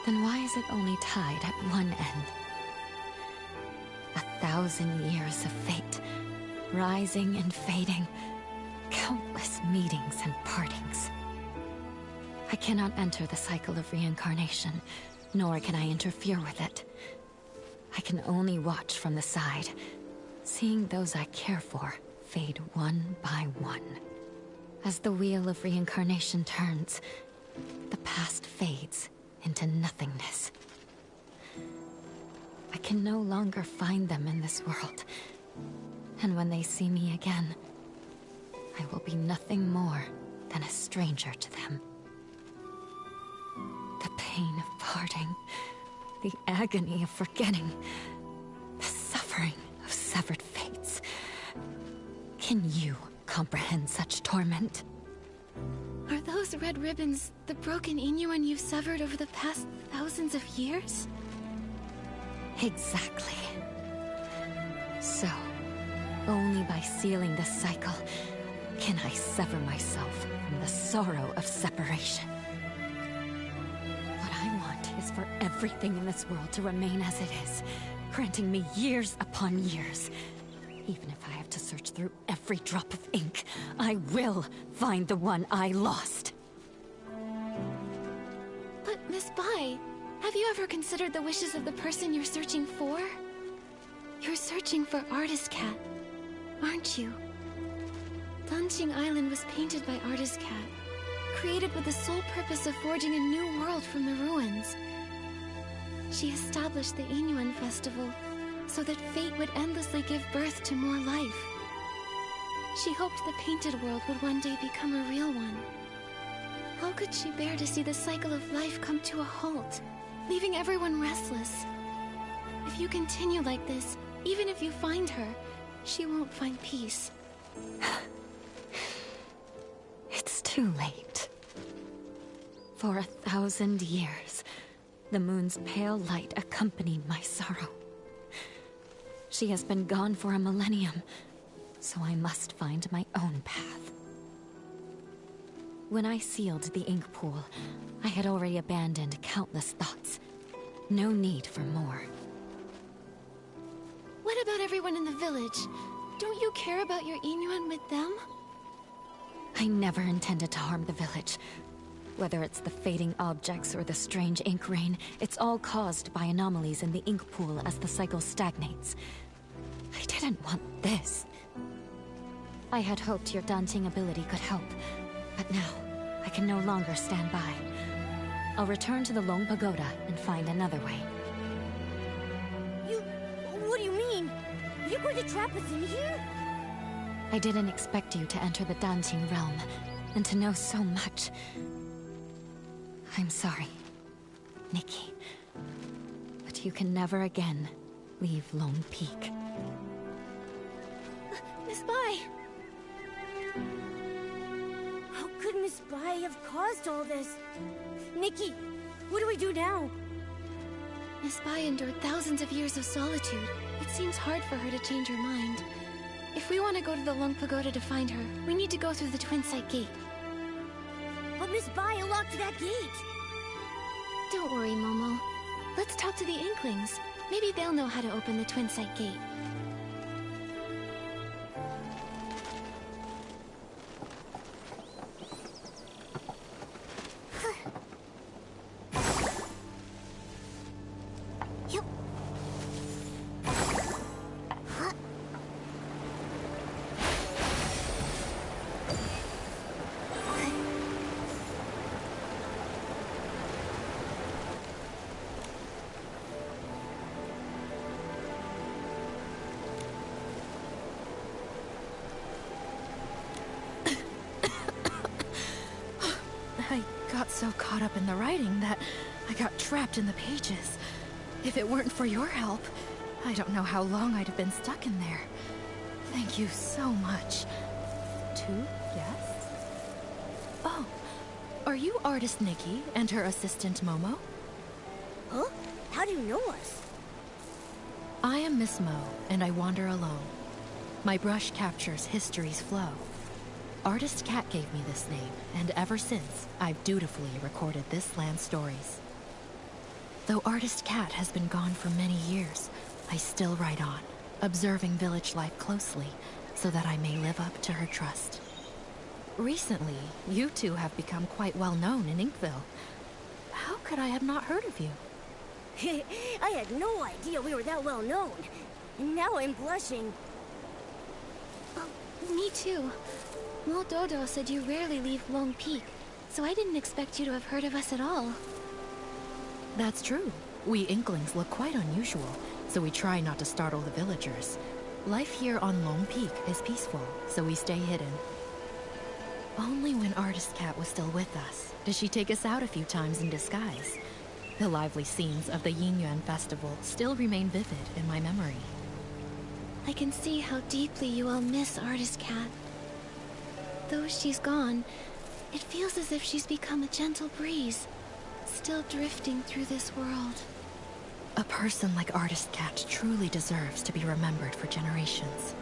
then why is it only tied at one end? 1,000 years of fate, rising and fading, countless meetings and partings. I cannot enter the cycle of reincarnation, nor can I interfere with it. I can only watch from the side, seeing those I care for fade one by one. As the wheel of reincarnation turns, the past fades into nothingness. I can no longer find them in this world, and when they see me again, I will be nothing more than a stranger to them. The pain of parting, the agony of forgetting, the suffering of severed fates. Can you comprehend such torment? Are those red ribbons the broken Inuan you've severed over the past thousands of years? Exactly. So, only by sealing the cycle can I sever myself from the sorrow of separation. What I want is for everything in this world to remain as it is, granting me years upon years. Even if I have to search through every drop of ink, I will find the one I lost. But Miss Bai, have you ever considered the wishes of the person you're searching for? You're searching for Artist Cat, aren't you? Danqing Island was painted by Artist Cat, created with the sole purpose of forging a new world from the ruins. She established the Inuan festival so that fate would endlessly give birth to more life. She hoped the painted world would one day become a real one. How could she bear to see the cycle of life come to a halt, leaving everyone restless? If you continue like this, even if you find her, she won't find peace. It's too late. For 1,000 years, the moon's pale light accompanied my sorrow. She has been gone for a millennium, so I must find my own path. When I sealed the ink pool, I had already abandoned countless thoughts. No need for more. What about everyone in the village? Don't you care about your Inuan with them? I never intended to harm the village. Whether it's the fading objects or the strange ink rain, it's all caused by anomalies in the ink pool as the cycle stagnates. I didn't want this. I had hoped your dancing ability could help, but now I can no longer stand by. I'll return to the Loong Pagoda and find another way. What do you mean? You're going to trap us in here? I didn't expect you to enter the dancing realm, and to know so much. I'm sorry, Nikki. But that you can never again leave Loong Peak. Miss Bai! How could Miss Bai have caused all this? Nikki, what do we do now? Miss Bai endured thousands of years of solitude. It seems hard for her to change her mind. If we want to go to the Loong Pagoda to find her, we need to go through the Twin Site Gate. But Miss Bai unlocked that gate. Don't worry, Momo. Let's talk to the Inklings. Maybe they'll know how to open the Twin Site Gate. I got so caught up in the writing that I got trapped in the pages. If it weren't for your help, I don't know how long I'd have been stuck in there. Thank you so much. 2 guests? Oh, are you artist Nikki and her assistant Momo? Huh? How do you know us? I am Miss Mo, and I wander alone. My brush captures history's flow. Artist Cat gave me this name, and ever since, I've dutifully recorded this land's stories. Though Artist Cat has been gone for many years, I still write on, observing village life closely, so that I may live up to her trust. Recently, you two have become quite well known in Inkville. How could I have not heard of you? I had no idea we were that well known. Now I'm blushing. Oh, me too. Mo Dodo said you rarely leave Loong Peak, so I didn't expect you to have heard of us at all. That's true. We Inklings look quite unusual, so we try not to startle the villagers. Life here on Loong Peak is peaceful, so we stay hidden. Only when Artist Cat was still with us did she take us out a few times in disguise. The lively scenes of the Yin Yuan festival still remain vivid in my memory. I can see how deeply you all miss Artist Cat. Though she's gone, it feels as if she's become a gentle breeze, still drifting through this world. A person like Artist Cat truly deserves to be remembered for generations.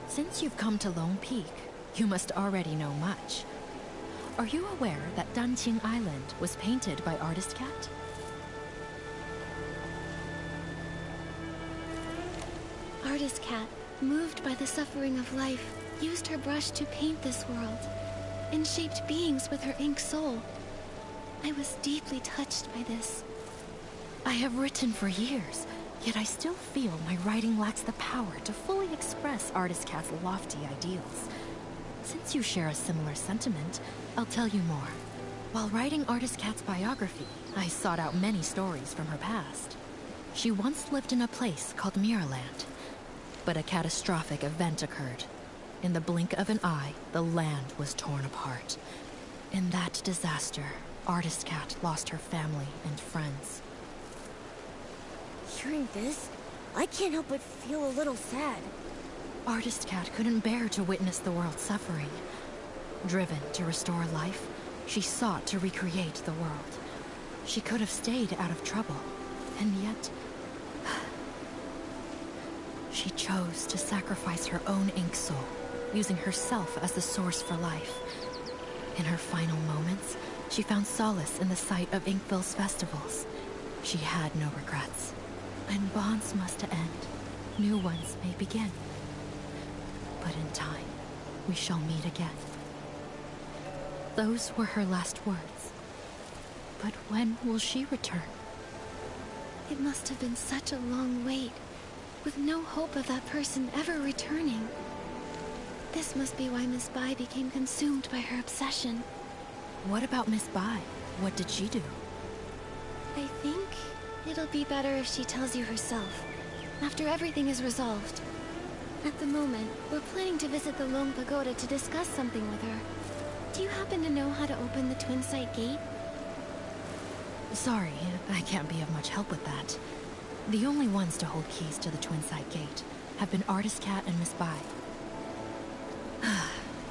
Since you've come to Loong Peak, you must already know much. Are you aware that Danqing Island was painted by Artist Cat? Artist Cat, moved by the suffering of life, used her brush to paint this world, and shaped beings with her ink soul. I was deeply touched by this. I have written for years, yet I still feel my writing lacks the power to fully express Artist Cat's lofty ideals. Since you share a similar sentiment, I'll tell you more. While writing Artist Cat's biography, I sought out many stories from her past. She once lived in a place called Mirrorland, but a catastrophic event occurred. In the blink of an eye, the land was torn apart. In that disaster, Artist Cat lost her family and friends. Hearing this, I can't help but feel a little sad. Artist Cat couldn't bear to witness the world suffering. Driven to restore life, she sought to recreate the world. She could have stayed out of trouble, and yet she chose to sacrifice her own ink soul, using herself as the source for life. In her final moments, she found solace in the sight of Inkville's festivals. She had no regrets. When bonds must end, new ones may begin. But in time, we shall meet again. Those were her last words. But when will she return? It must have been such a long wait, with no hope of that person ever returning. This must be why Miss Bai became consumed by her obsession. What about Miss Bai? What did she do? I think it'll be better if she tells you herself, after everything is resolved. At the moment, we're planning to visit the Loong Pagoda to discuss something with her. Do you happen to know how to open the Twin Site Gate? Sorry, I can't be of much help with that. The only ones to hold keys to the Twin Side Gate have been Artist Cat and Miss Bai.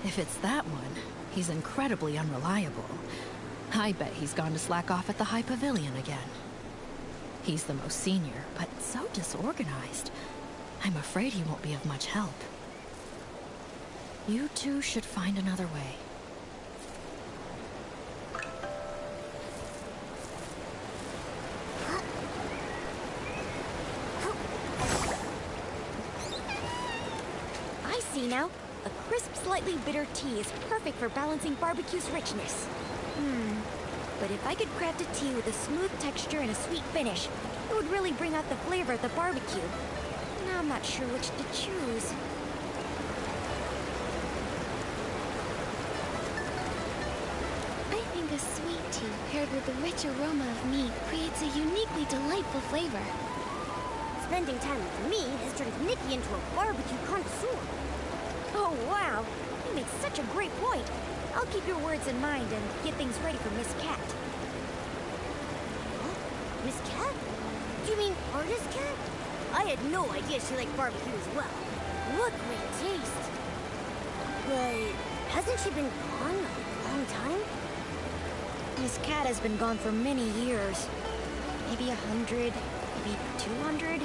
If it's that one, he's incredibly unreliable. I bet he's gone to slack off at the High Pavilion again. He's the most senior, but so disorganized. I'm afraid he won't be of much help. You two should find another way. I see now. A crisp, slightly bitter tea is perfect for balancing barbecue's richness. But if I could craft a tea with a smooth texture and a sweet finish, it would really bring out the flavor of the barbecue. Now I'm not sure which to choose. I think a sweet tea paired with the rich aroma of meat creates a uniquely delightful flavor. Spending time with me has turned Nikki into a barbecue connoisseur. Oh, wow. You make such a great point. I'll keep your words in mind and get things ready for Miss Cat. Huh? Miss Cat? Do you mean Artist Cat? I had no idea she liked barbecue as well. What great taste. But hasn't she been gone a long time? Miss Cat has been gone for many years. Maybe 100, maybe 200,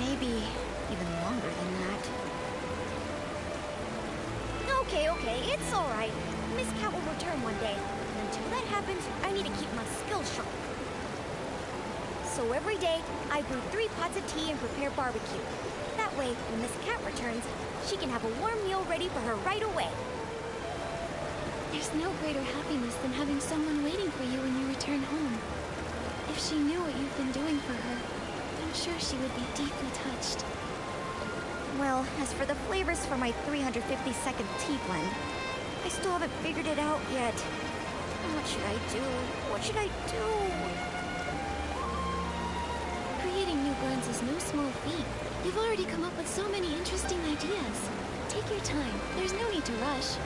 maybe even longer than that. Okay, it's all right. Miss Cat will return one day. And until that happens, I need to keep my skills sharp. So every day, I brew 3 pots of tea and prepare barbecue. That way, when Miss Cat returns, she can have a warm meal ready for her right away. There's no greater happiness than having someone waiting for you when you return home. If she knew what you've been doing for her, I'm sure she would be deeply touched. Well, as for the flavors for my 352nd tea blend, I still haven't figured it out yet. What should I do? What should I do? Creating new blends is no small feat. You've already come up with so many interesting ideas. Take your time. There's no need to rush.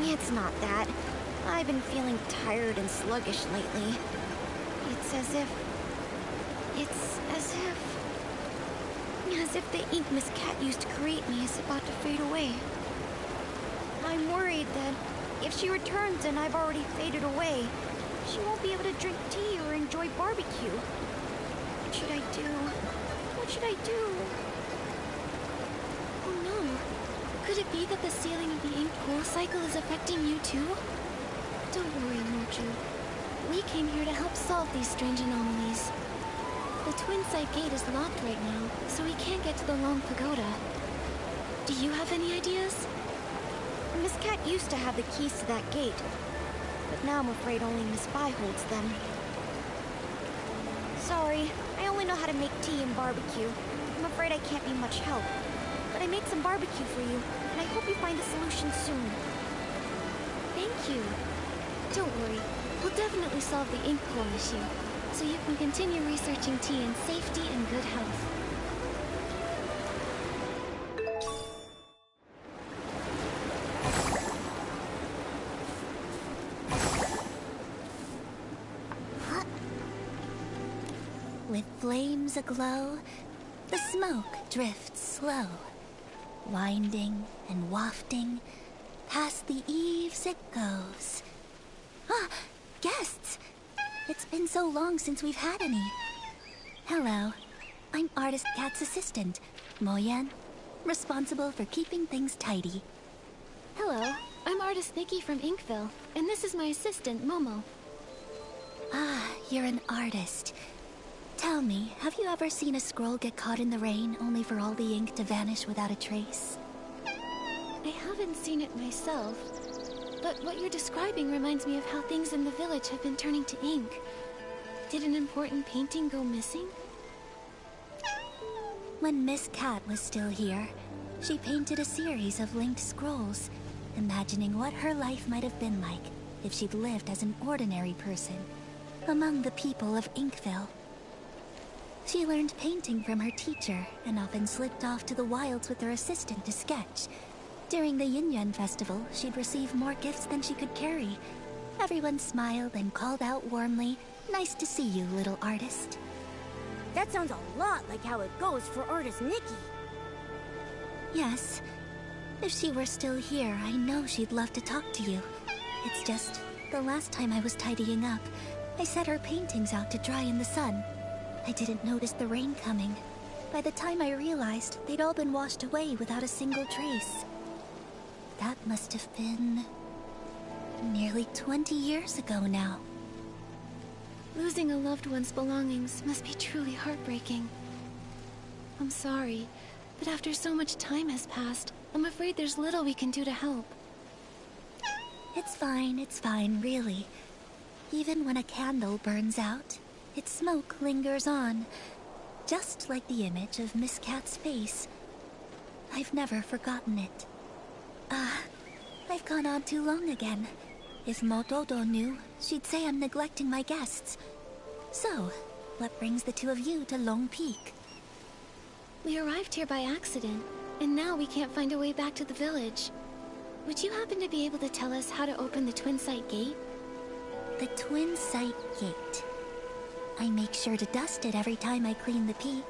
It's not that. I've been feeling tired and sluggish lately. It's as if the ink Miss Cat used to create me is about to fade away. I'm worried that if she returns and I've already faded away, she won't be able to drink tea or enjoy barbecue. What should I do? What should I do? Oh no. Could it be that the sealing of the ink cool cycle is affecting you too? Don't worry, Moju. We came here to help solve these strange anomalies. The Twin Side Gate is locked right now, so we can't get to the Loong Pagoda. Do you have any ideas? Miss Cat used to have the keys to that gate, but now I'm afraid only Miss Bai holds them. Sorry, I only know how to make tea and barbecue. I'm afraid I can't be much help. But I made some barbecue for you, and I hope you find a solution soon. Thank you. Don't worry, we'll definitely solve the ink core issue, so you can continue researching tea in safety and good health. With flames aglow, the smoke drifts slow, winding and wafting, past the eaves it goes. Ah, guests! It's been so long since we've had any. Hello, I'm Artist Cat's assistant, Moyen, responsible for keeping things tidy. Hello, I'm Artist Nikki from Inkville, and this is my assistant, Momo. Ah, you're an artist. Tell me, have you ever seen a scroll get caught in the rain only for all the ink to vanish without a trace? I haven't seen it myself, but what you're describing reminds me of how things in the village have been turning to ink. Did an important painting go missing? When Miss Cat was still here, she painted a series of linked scrolls, imagining what her life might have been like if she'd lived as an ordinary person among the people of Inkville. She learned painting from her teacher and often slipped off to the wilds with her assistant to sketch. During the Yin Yuan festival, she'd receive more gifts than she could carry. Everyone smiled and called out warmly, "Nice to see you, little artist." That sounds a lot like how it goes for artist Nikki. Yes. If she were still here, I know she'd love to talk to you. It's just, the last time I was tidying up, I set her paintings out to dry in the sun. I didn't notice the rain coming. By the time I realized, they'd all been washed away without a single trace. That must have been nearly 20 years ago now. Losing a loved one's belongings must be truly heartbreaking. I'm sorry, but after so much time has passed, I'm afraid there's little we can do to help. It's fine, really. Even when a candle burns out, its smoke lingers on, just like the image of Miss Cat's face. I've never forgotten it. I've gone on too long again. If Mododo knew, she'd say I'm neglecting my guests. So, what brings the two of you to Loong Peak? We arrived here by accident, and now we can't find a way back to the village. Would you happen to be able to tell us how to open the Twin Sight Gate? The Twin Sight Gate. I make sure to dust it every time I clean the peak,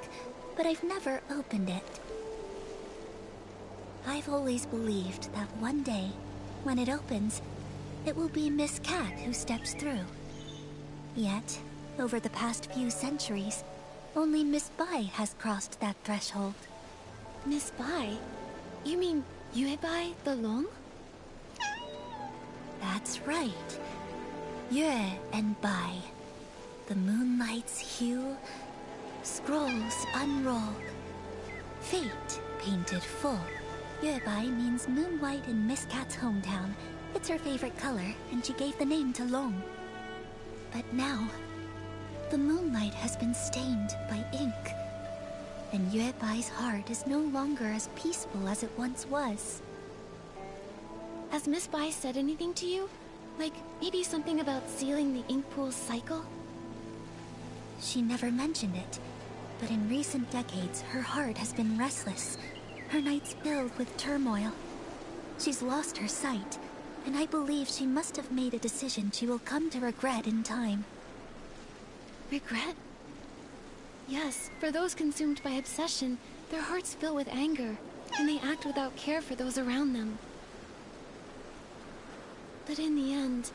but I've never opened it. I've always believed that one day, when it opens, it will be Miss Cat who steps through. Yet, over the past few centuries, only Miss Bai has crossed that threshold. Miss Bai? You mean Yue Bai the Loong? That's right. Yue and Bai. The moonlight's hue, scrolls unrolled. Fate painted full. Yue Bai means moon white in Miss Cat's hometown. It's her favorite color, and she gave the name to Loong. But now, the moonlight has been stained by ink, and Yue Bai's heart is no longer as peaceful as it once was. Has Miss Bai said anything to you? Like, maybe something about sealing the ink pool's cycle? She never mentioned it, but in recent decades, her heart has been restless, her nights filled with turmoil. She's lost her sight, and I believe she must have made a decision she will come to regret in time. Regret? Yes, for those consumed by obsession, their hearts fill with anger, and they act without care for those around them. But in the end,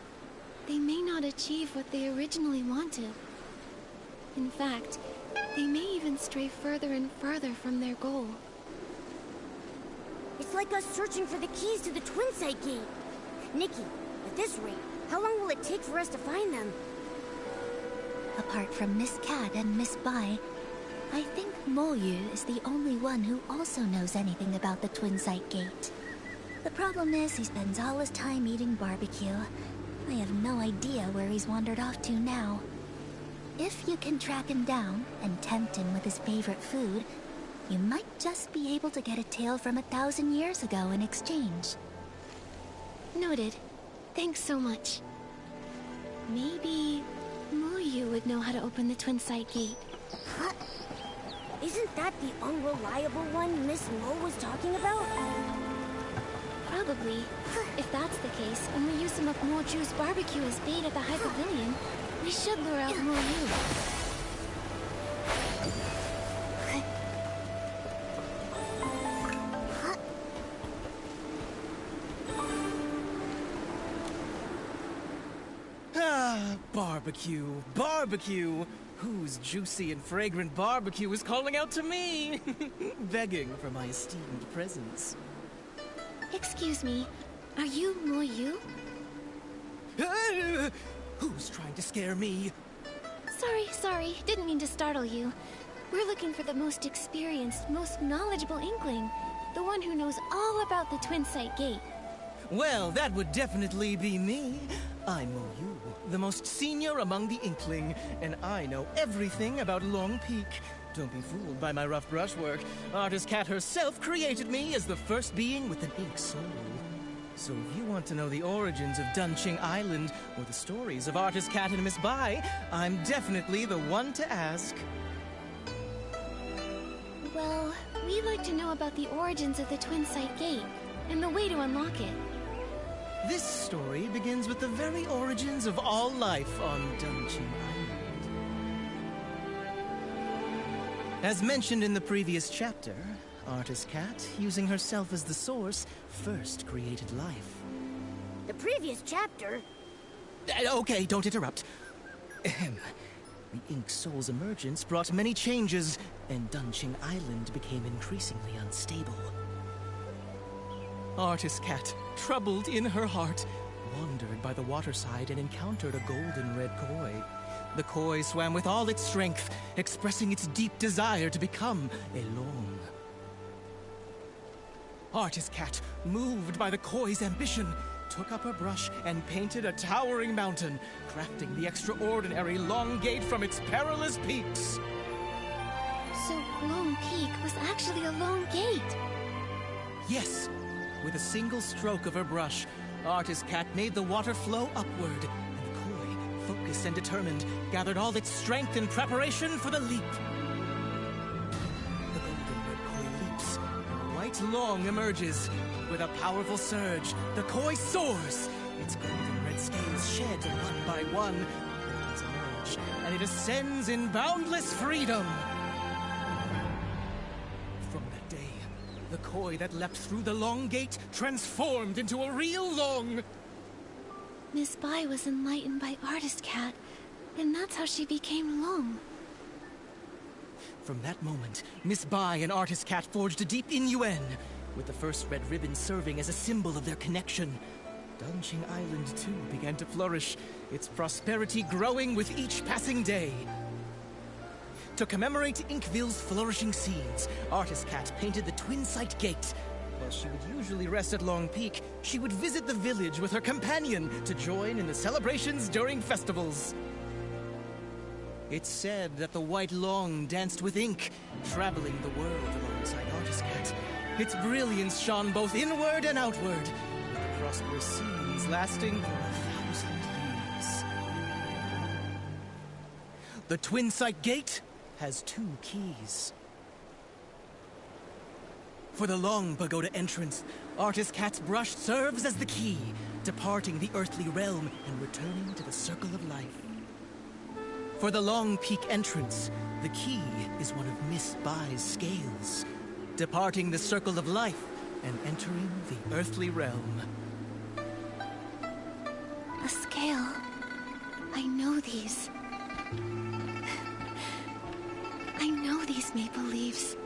they may not achieve what they originally wanted. In fact, they may even stray further and further from their goal. It's like us searching for the keys to the Twin Sight Gate. Nikki, at this rate, how long will it take for us to find them? Apart from Miss Cat and Miss Bai, I think Mo Yu is the only one who also knows anything about the Twin Sight Gate. The problem is he spends all his time eating barbecue. I have no idea where he's wandered off to now. If you can track him down and tempt him with his favorite food, you might just be able to get a tale from 1,000 years ago in exchange. Noted. Thanks so much. Maybe Mo Yu would know how to open the Twin Sight Gate. Huh? Isn't that the unreliable one Miss Mo was talking about? Probably. If that's the case, and we use some of Mo Ju's barbecue as bait at the High Pavilion, we should lure out Mo Yu. Barbecue, barbecue! Whose juicy and fragrant barbecue is calling out to me? Begging for my esteemed presence. Excuse me, are you Mo Yu? Who's trying to scare me? Sorry, didn't mean to startle you. We're looking for the most experienced, most knowledgeable Inkling. The one who knows all about the Twin Sight Gate. Well, that would definitely be me. I'm Mo Yu, the most senior among the Inkling, and I know everything about Loong Peak. Don't be fooled by my rough brushwork. Artist Cat herself created me as the first being with an ink soul. So if you want to know the origins of Danqing Island, or the stories of Artist Cat and Miss Bai, I'm definitely the one to ask. Well, we'd like to know about the origins of the Twin Sight Gate, and the way to unlock it. This story begins with the very origins of all life on Danqing Island. As mentioned in the previous chapter, Artist Cat, using herself as the source, first created life. The previous chapter? Okay, don't interrupt. Ahem. The Ink Soul's emergence brought many changes, and Danqing Island became increasingly unstable. Artist Cat, troubled in her heart, wandered by the waterside and encountered a golden red koi. The koi swam with all its strength, expressing its deep desire to become a Loong. Artist Cat, moved by the koi's ambition, took up her brush and painted a towering mountain, crafting the extraordinary Long Gate from its perilous peaks. So Long Peak was actually a long gate. Yes. With a single stroke of her brush, Artist Cat made the water flow upward, and the koi, focused and determined, gathered all its strength in preparation for the leap. The golden red koi leaps, and a white Loong emerges. With a powerful surge, the koi soars. Its golden red scales shed one by one. It emerge, and it ascends in boundless freedom. From that day, the koi that leapt through the Long Gate transformed into a real Loong. Miss Bai was enlightened by Artist Cat, and that's how she became Loong. From that moment, Miss Bai and Artist Cat forged a deep innuendo, with the first red ribbon serving as a symbol of their connection. Danqing Island, too, began to flourish, its prosperity growing with each passing day. To commemorate Inkville's flourishing scenes, Artist Cat painted the Twin Sight Gate. While she would usually rest at Long Peak, she would visit the village with her companion to join in the celebrations during festivals. It's said that the White Loong danced with ink, traveling the world alongside Artist Cat. Its brilliance shone both inward and outward, with the prosperous scenes lasting for 1,000 years. The Twin Sight Gate has 2 keys. For the Long Pagoda entrance, Artist Cat's brush serves as the key, departing the earthly realm and returning to the circle of life. For the Long Peak entrance, the key is one of Miss Bai's scales, departing the circle of life and entering the earthly realm. A scale. I know these. I know these maple leaves.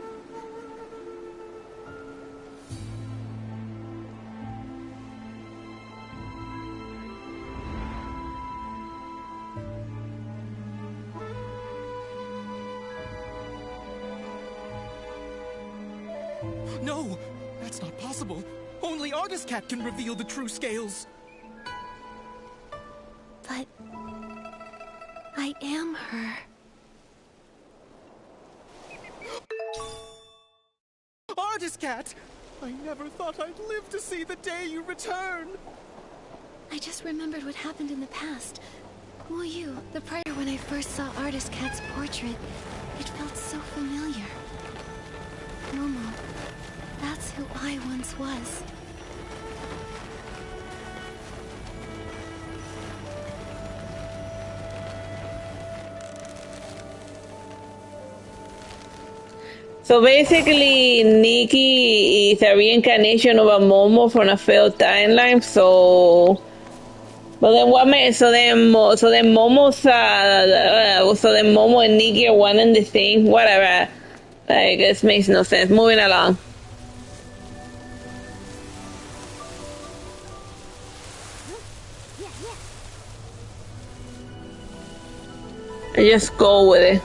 No, that's not possible. Only Artist Cat can reveal the true scales. But I am her. Artist Cat! I never thought I'd live to see the day you return! I just remembered what happened in the past. Wu Yu, the prior when I first saw Artist Cat's portrait, it felt so familiar. Momo, that's who I once was. So basically, Nikki is a reincarnation of a Momo from a failed timeline. So, but then what? So then Momo and Nikki are one and the same. Whatever. Like, this makes no sense. Moving along. I just go with it.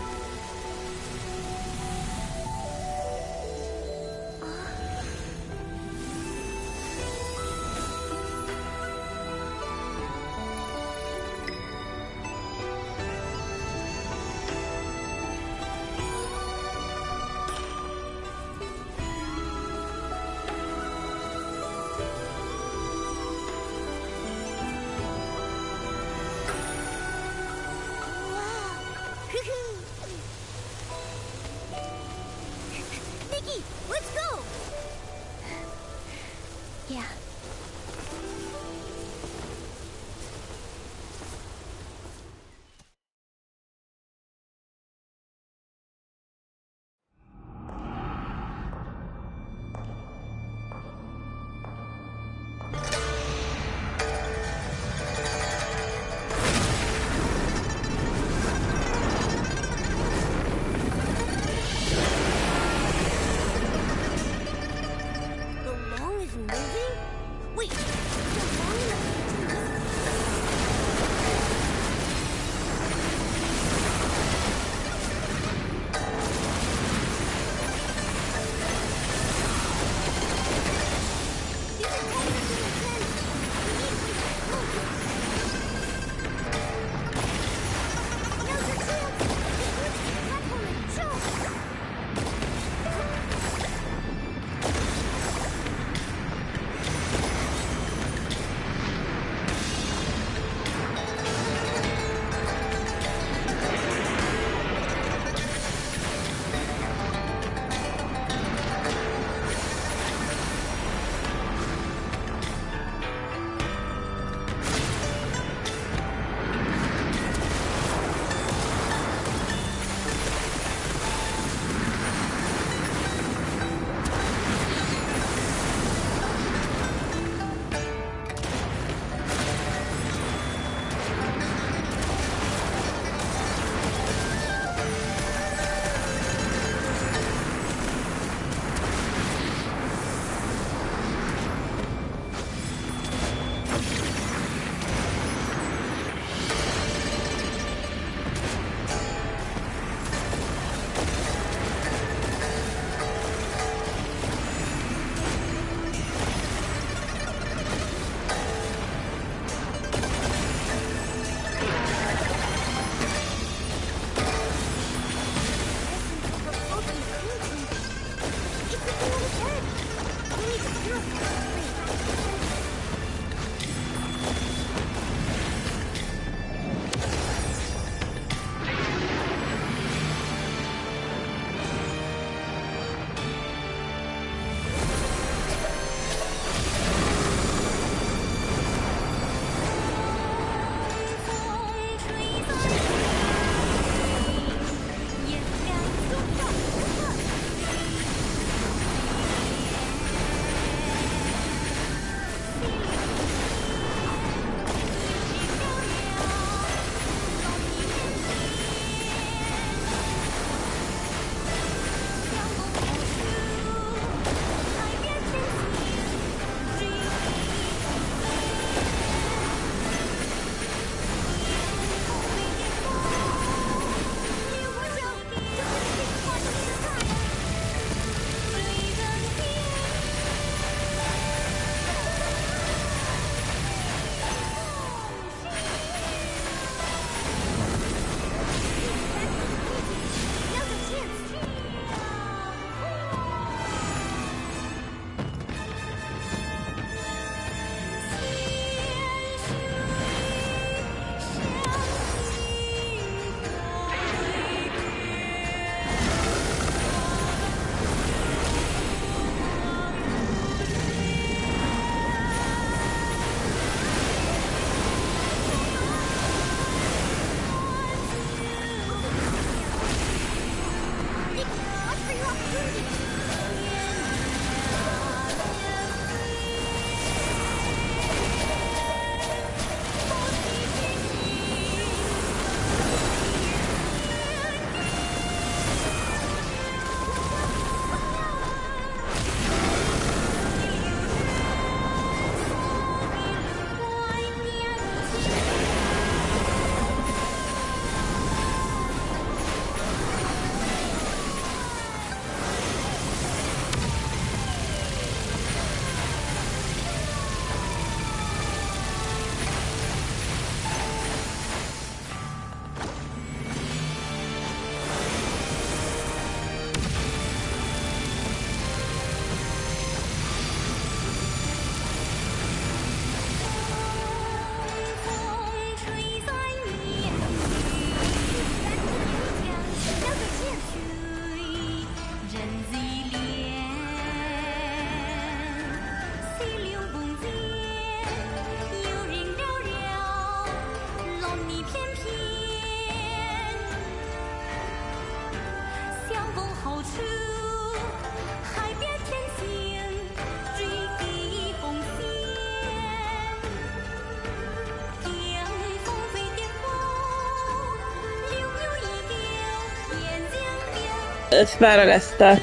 spara questa.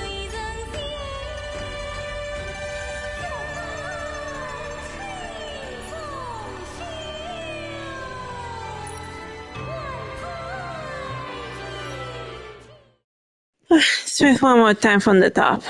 Let's make one more time from the top.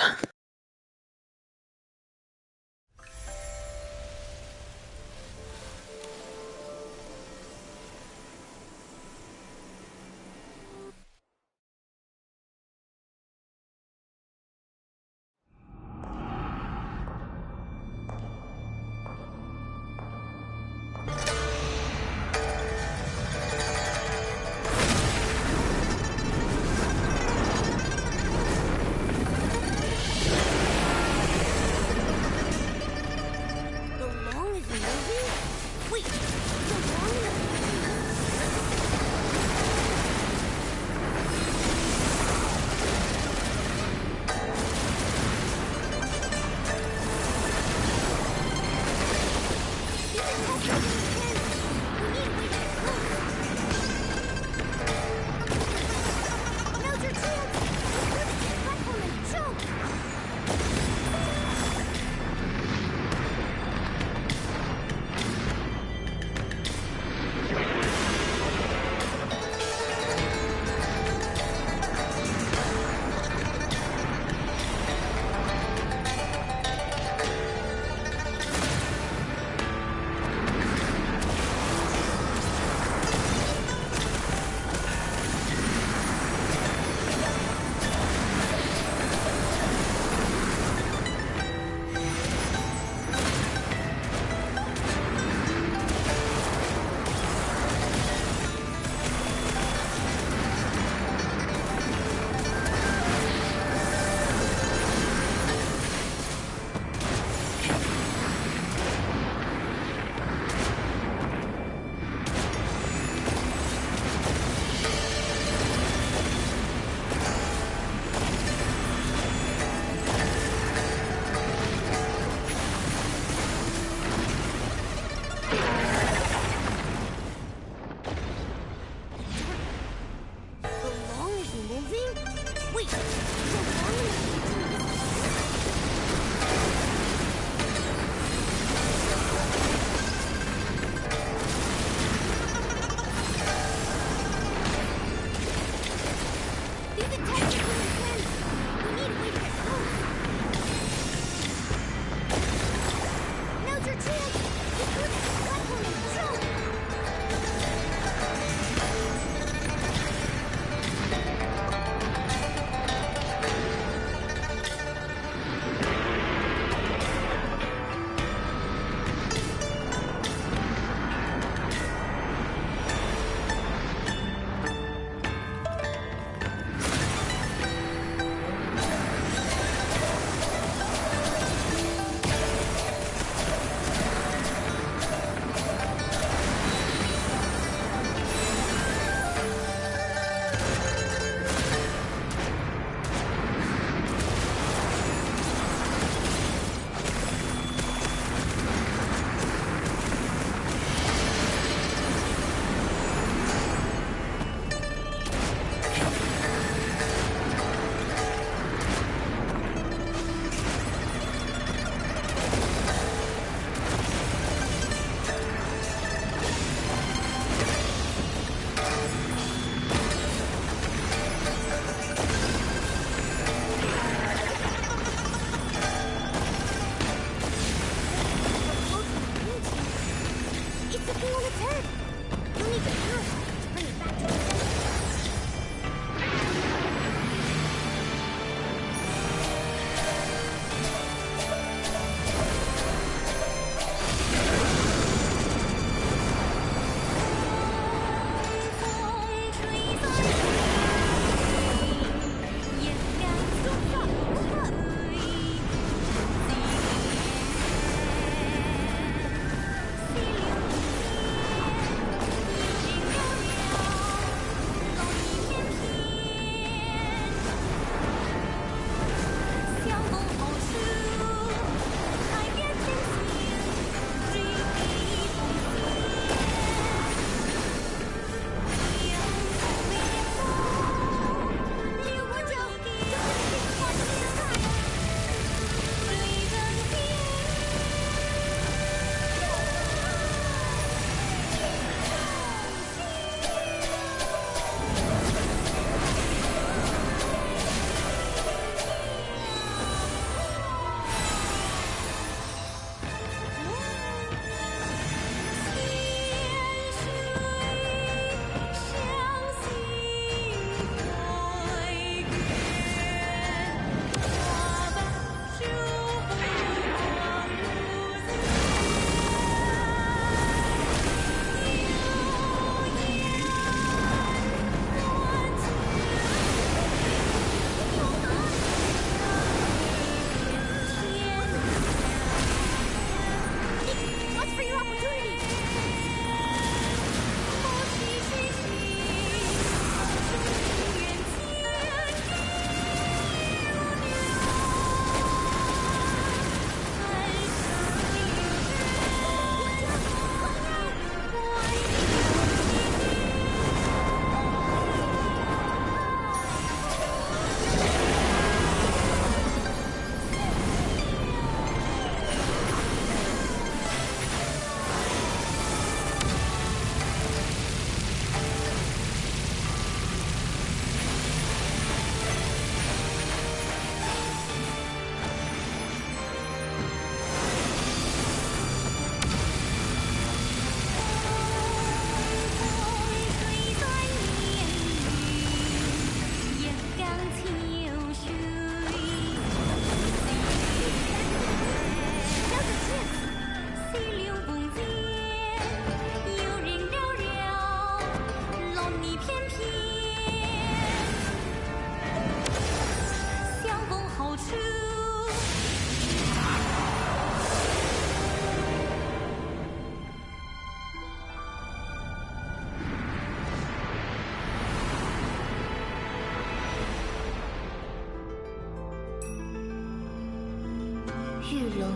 玉龙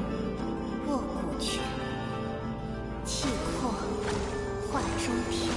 卧古泉，气阔化中天。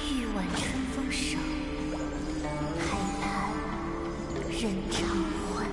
玉晚春风手，开盘任偿还。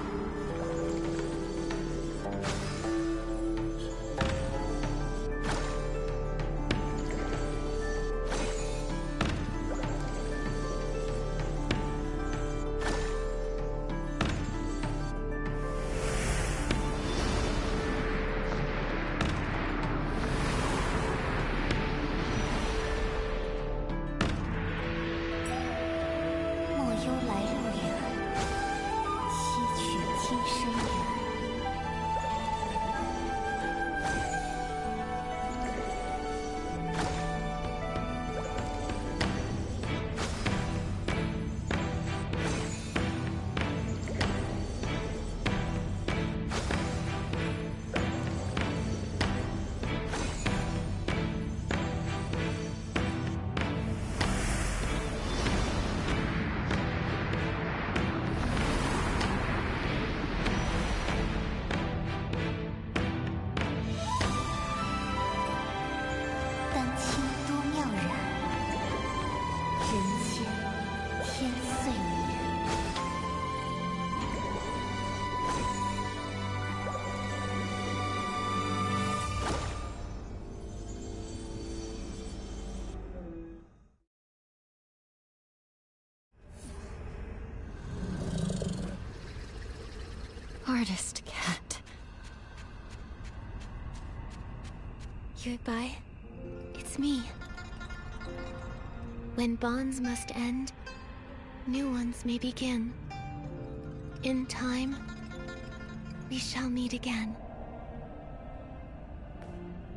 Artist cat. Goodbye. It's me. When bonds must end, new ones may begin. In time, we shall meet again.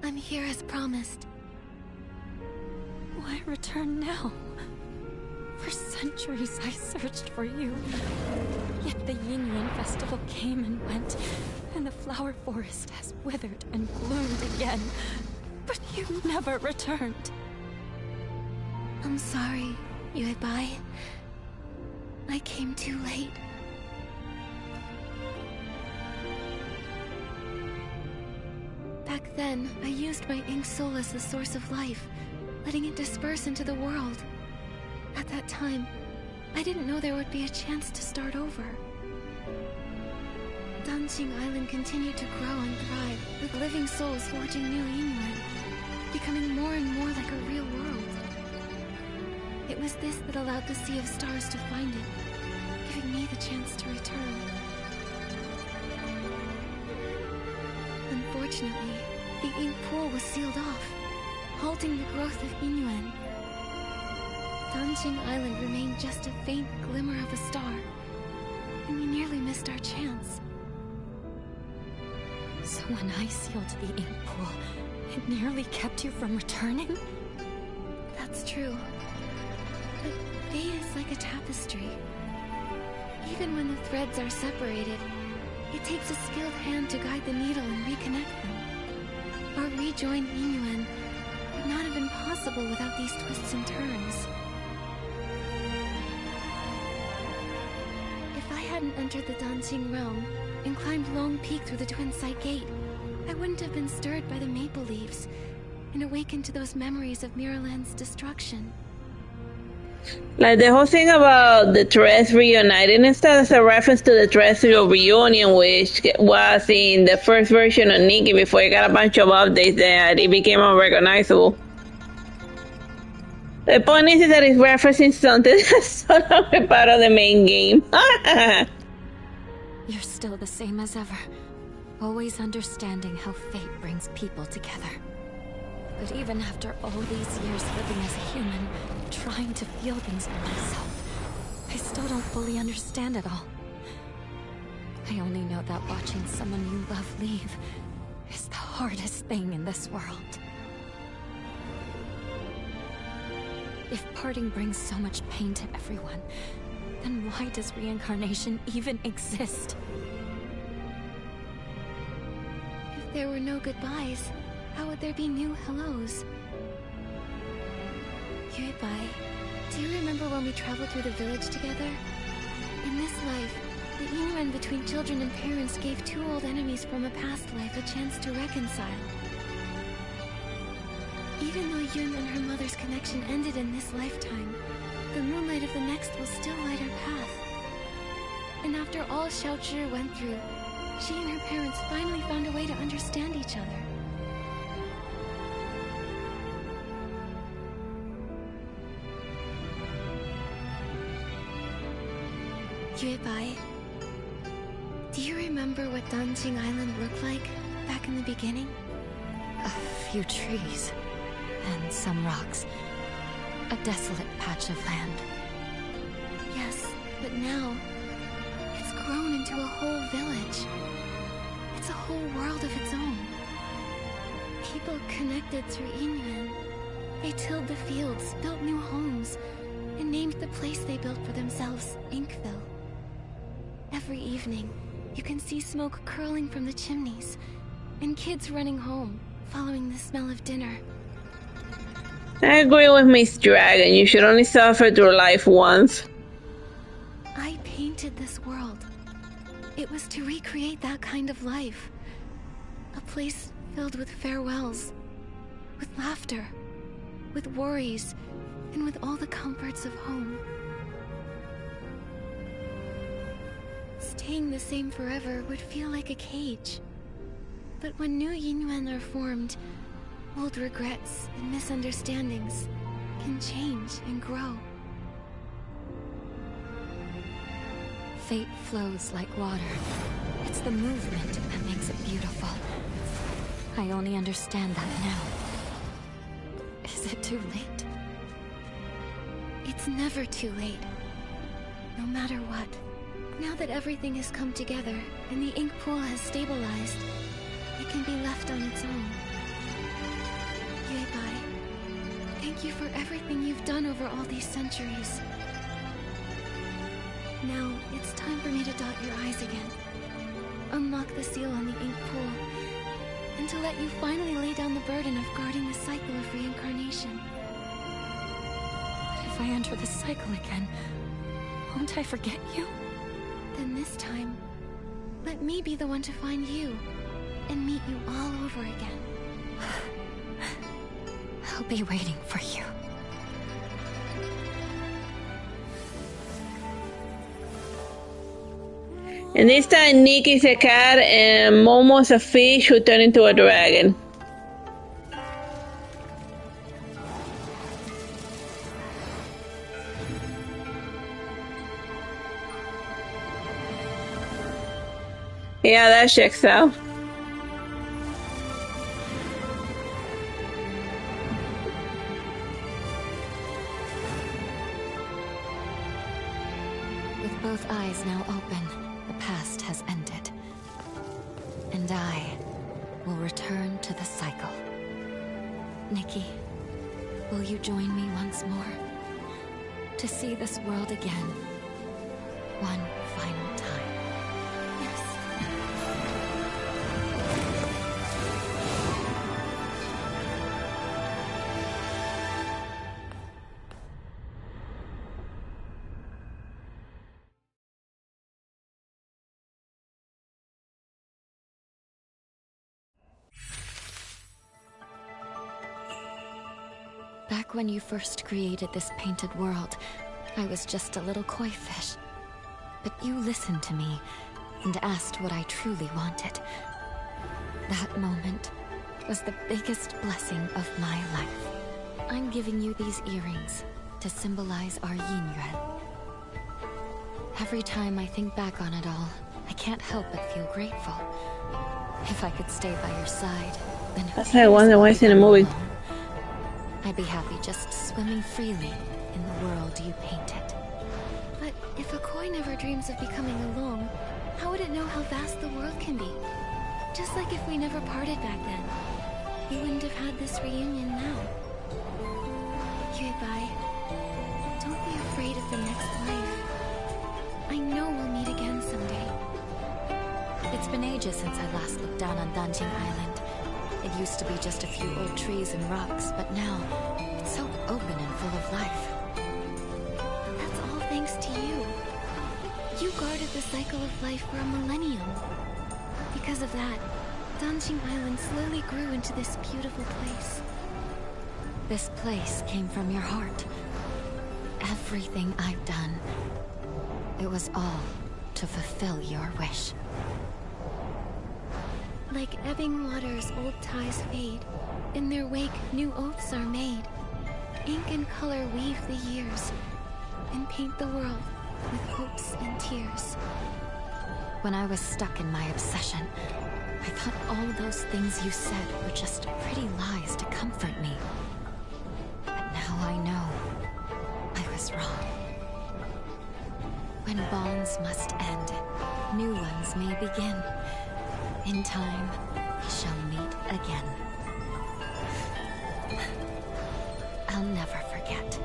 I'm here as promised. Why return now? For centuries I searched for you. Yet the Yin festival came and went, and the flower forest has withered and bloomed again. But you never returned. I'm sorry, Yuebai. I came too late. Back then, I used my ink soul as the source of life, letting it disperse into the world. At that time, I didn't know there would be a chance to start over. Danqing Island continued to grow and thrive, with living souls forging new Yingland, becoming more and more like a real world. It was this that allowed the Sea of Stars to find it, giving me the chance to return. Unfortunately, the ink pool was sealed off. halting the growth of Inyuan. Danqing Island remained just a faint glimmer of a star, and we nearly missed our chance. So when I sealed the ink pool, it nearly kept you from returning? That's true. But Fae is like a tapestry. Even when the threads are separated, it takes a skilled hand to guide the needle and reconnect them. Our rejoined Inyuan would not have been possible without these twists and turns. If I hadn't entered the Danqing realm and climbed Loong Peak through the Twin Sight Gate, I wouldn't have been stirred by the maple leaves and awakened to those memories of Mirrorland's destruction. Like the whole thing about the Tres reuniting and stuff is a reference to the Terrestrial reunion, which was in the first version of Nikki before it got a bunch of updates that it became unrecognizable. The point is that it's referencing something that's sort of a part of the main game. You're still the same as ever, always understanding how fate brings people together. But even after all these years living as a human, trying to feel things for myself, I still don't fully understand it all. I only know that watching someone you love leave is the hardest thing in this world. If parting brings so much pain to everyone, then why does reincarnation even exist? If there were no goodbyes, how would there be new hellos? Yuebai, do you remember when we traveled through the village together? In this life, the Inyuan between children and parents gave two old enemies from a past life a chance to reconcile. Even though Yun and her mother's connection ended in this lifetime, the moonlight of the next will still light our path. And after all Xiaozhi went through, she and her parents finally found a way to understand each other. Yuebai, do you remember what Danqing Island looked like back in the beginning? A few trees, and some rocks. A desolate patch of land. Yes, but now, it's grown into a whole village. It's a whole world of its own. People connected through Inyuan. They tilled the fields, built new homes, and named the place they built for themselves Inkville. Every evening, you can see smoke curling from the chimneys, and kids running home, following the smell of dinner. I agree with Miss Dragon. You should only suffer through life once. I painted this world. It was to recreate that kind of life. A place filled with farewells, with laughter, with worries, and with all the comforts of home. Staying the same forever would feel like a cage. But when new Yinyuan are formed, old regrets and misunderstandings can change and grow. Fate flows like water. It's the movement that makes it beautiful. I only understand that now. Is it too late? It's never too late. No matter what. Now that everything has come together and the ink pool has stabilized, it can be left on its own. Yuebai, thank you for everything you've done over all these centuries. Now, it's time for me to dot your I's again. Unlock the seal on the ink pool, and to let you finally lay down the burden of guarding the cycle of reincarnation. But if I enter the cycle again, won't I forget you? Then this time, let me be the one to find you, and meet you all over again. I'll be waiting for you. And this time Nikki's a cat and Momo's a fish who turned into a dragon. Yeah, that checks out. is now open. The past has ended. And I will return to the cycle. Nikki, will you join me once more? To see this world again. One final time. Yes. Back when you first created this painted world, I was just a little koi fish. But you listened to me and asked what I truly wanted. That moment was the biggest blessing of my life. I'm giving you these earrings to symbolize our yin-yuan. Every time I think back on it all, I can't help but feel grateful. If I could stay by your side, then who That's how I wonder why it's in a movie. I'd be happy just swimming freely in the world you painted. But if a koi never dreams of becoming a Loong, how would it know how vast the world can be? Just like if we never parted back then, we wouldn't have had this reunion now. Goodbye. Don't be afraid of the next life. I know we'll meet again someday. It's been ages since I last looked down on Danqing Island. It used to be just a few old trees and rocks, but now it's so open and full of life. That's all thanks to you. You guarded the cycle of life for a millennium. Because of that, Danqing Island slowly grew into this beautiful place. This place came from your heart. Everything I've done, it was all to fulfill your wish. Like ebbing waters, old ties fade. In their wake, new oaths are made. Ink and color weave the years, and paint the world with hopes and tears. When I was stuck in my obsession, I thought all those things you said were just pretty lies to comfort me. But now I know I was wrong. When bonds must end, new ones may begin. In time, we shall meet again. I'll never forget.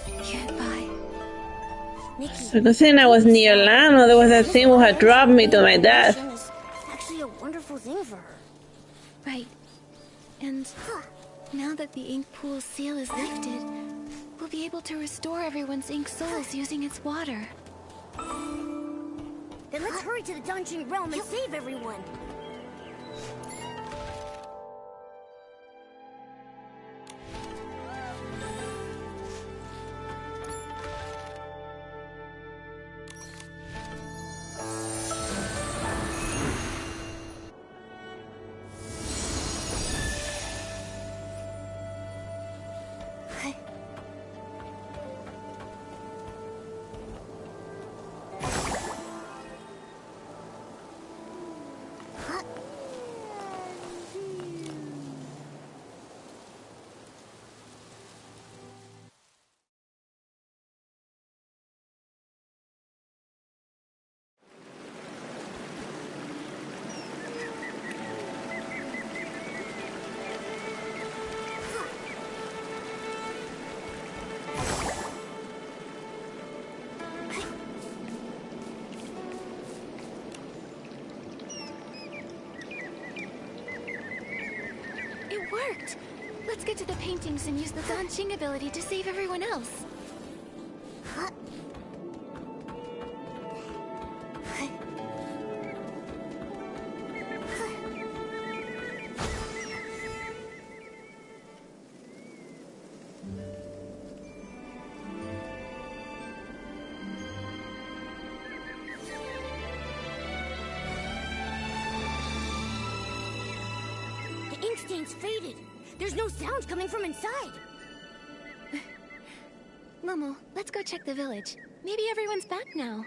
Goodbye. Nikki, Because then I was near land, or there was that thing who had dropped me to my death. is actually a wonderful thing for her. Right. And now that the ink pool's seal is lifted, we'll be able to restore everyone's ink souls using its water. Then let's hurry to the Danqing realm and save everyone. It worked! Let's get to the paintings and use the Danqing ability to save everyone else. The ink stain's faded. There's no sound coming from inside. Momo, let's go check the village. Maybe everyone's back now.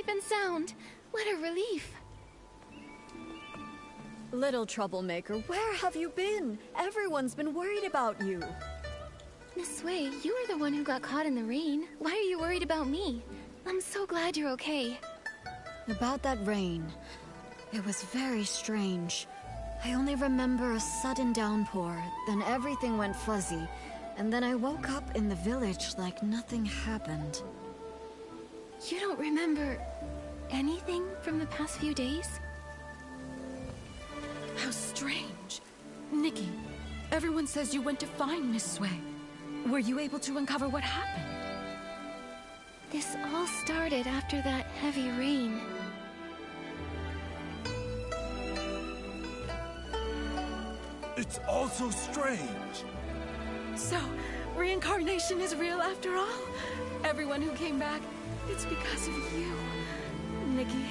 safe and sound. What a relief. Little troublemaker, where have you been? Everyone's been worried about you. Miss Wei, you were the one who got caught in the rain. Why are you worried about me? I'm so glad you're okay. About that rain, it was very strange. I only remember a sudden downpour, then everything went fuzzy, and then I woke up in the village like nothing happened. You don't remember anything from the past few days? How strange. Nikki, everyone says you went to find Miss Sway. Were you able to uncover what happened? This all started after that heavy rain. It's all so strange. So, reincarnation is real after all? Everyone who came back, it's because of you. Nikki,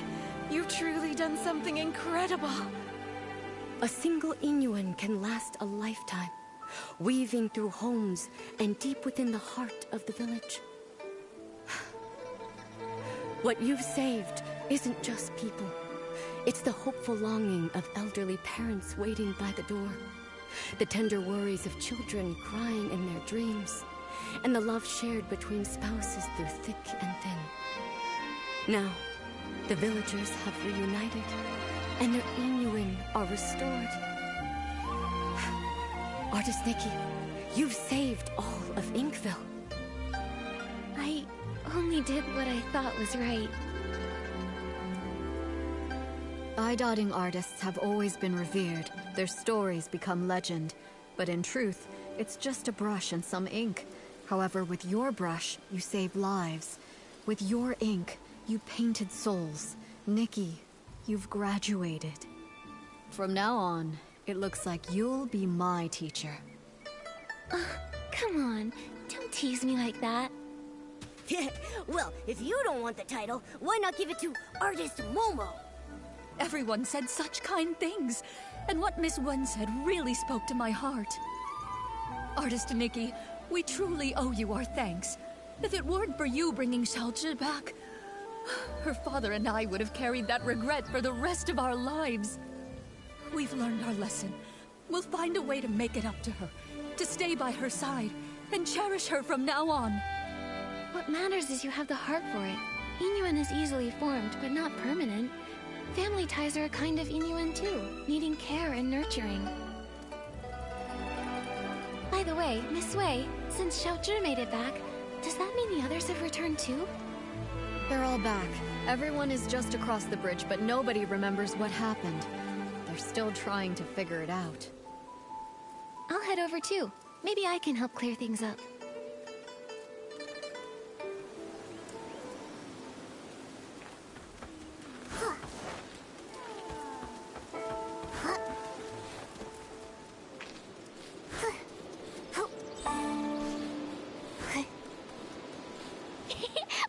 you've truly done something incredible. A single Inuan can last a lifetime, weaving through homes and deep within the heart of the village. What you've saved isn't just people. It's the hopeful longing of elderly parents waiting by the door, the tender worries of children crying in their dreams, and the love shared between spouses through thick and thin. Now, the villagers have reunited, and their Inuan are restored. Artist Nikki, you've saved all of Inkville. I only did what I thought was right. Eye-dotting artists have always been revered. Their stories become legend. But in truth, it's just a brush and some ink. However, with your brush, you save lives. With your ink, you painted souls. Nikki, you've graduated. From now on, it looks like you'll be my teacher. Come on, don't tease me like that. Well, if you don't want the title, why not give it to Artist Momo? Everyone said such kind things, and what Miss Wen said really spoke to my heart. Artist Nikki, we truly owe you our thanks. If it weren't for you bringing Xiaozhi back, her father and I would have carried that regret for the rest of our lives. We've learned our lesson. We'll find a way to make it up to her, to stay by her side, and cherish her from now on. What matters is you have the heart for it. Inuan is easily formed, but not permanent. Family ties are a kind of Inuan too, needing care and nurturing. By the way, Miss Wei, since Xiaozhi made it back, does that mean the others have returned too? They're all back. Everyone is just across the bridge, but nobody remembers what happened. They're still trying to figure it out. I'll head over too. Maybe I can help clear things up.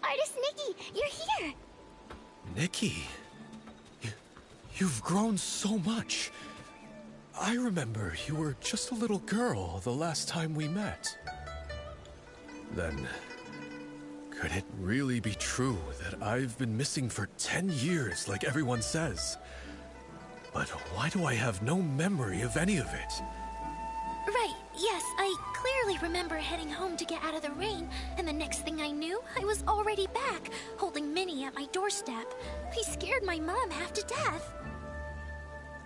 Artist Nikki, you're here! Nikki, you've grown so much. I remember you were just a little girl the last time we met. Then, could it really be true that I've been missing for 10 years like everyone says? But why do I have no memory of any of it? Right, yes, I clearly remember heading home to get out of the rain, and the next thing I knew, I was already back, holding Minnie at my doorstep. I scared my mom half to death.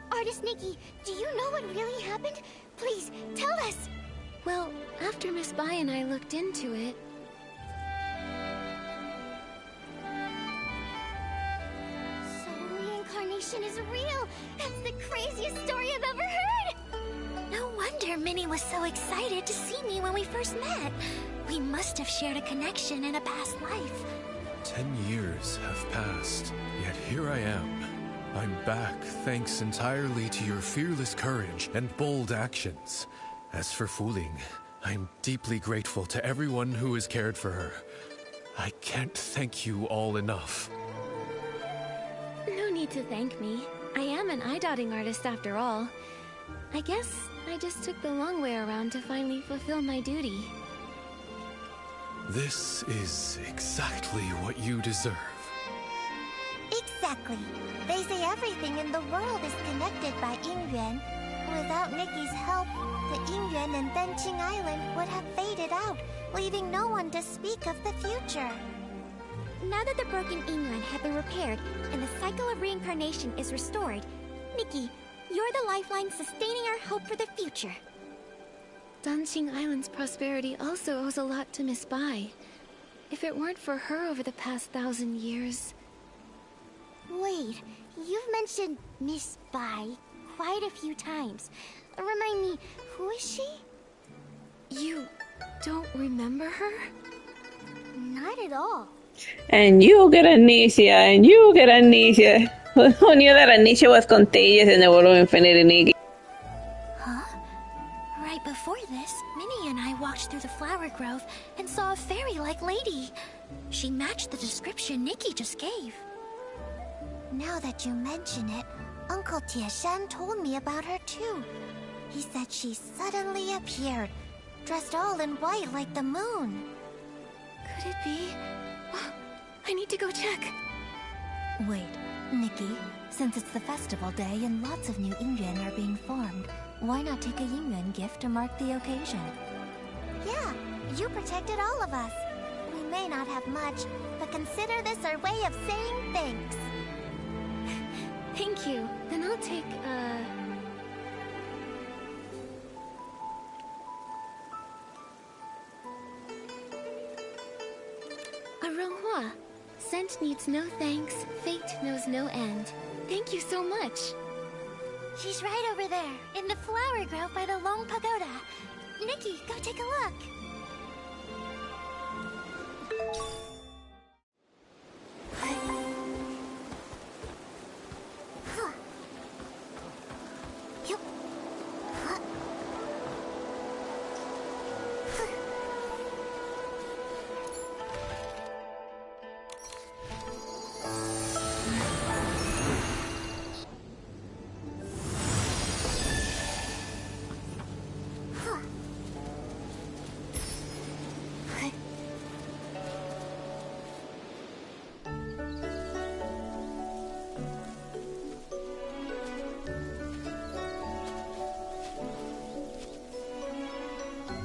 Artist Nikki, do you know what really happened? Please, tell us! Well, after Miss Bai and I looked into it... So reincarnation is real! That's the craziest story I've ever heard! No wonder Minnie was so excited to see me when we first met. We must have shared a connection in a past life. 10 years have passed, yet here I am. I'm back thanks entirely to your fearless courage and bold actions. As for Fu Ling, I'm deeply grateful to everyone who has cared for her. I can't thank you all enough. No need to thank me. I am an eye-dotting artist after all. I guess I just took the long way around to finally fulfill my duty. This is exactly what you deserve. Exactly. They say everything in the world is connected by Yingyuan. Without Nikki's help, the Yingyuan and Danqing Island would have faded out, leaving no one to speak of the future. Now that the broken Yingyuan have been repaired and the cycle of reincarnation is restored, Nikki, you're the lifeline sustaining our hope for the future. Danqing Island's prosperity also owes a lot to Miss Bai. If it weren't for her over the past 1,000 years... Wait, you've mentioned Miss Bai quite a few times. Remind me, who is she? You don't remember her? Not at all. And you get amnesia, and you get amnesia. Who knew that amnesia was contagious in the world of Infinity, Nikki? Huh? Right before this, Minnie and I walked through the flower grove and saw a fairy-like lady. She matched the description Nikki just gave. Now that you mention it, Uncle Tieshan told me about her too. He said she suddenly appeared, dressed all in white like the moon. Could it be? I need to go check. Wait, Nikki, since it's the festival day and lots of new Yingyuan are being formed, why not take a Yingyuan gift to mark the occasion? Yeah, you protected all of us. We may not have much, but consider this our way of saying thanks. Thank you. Then I'll take, a Ronghua. Scent needs no thanks, fate knows no end. Thank you so much. She's right over there, in the flower grove by the Loong Pagoda. Nikki, go take a look.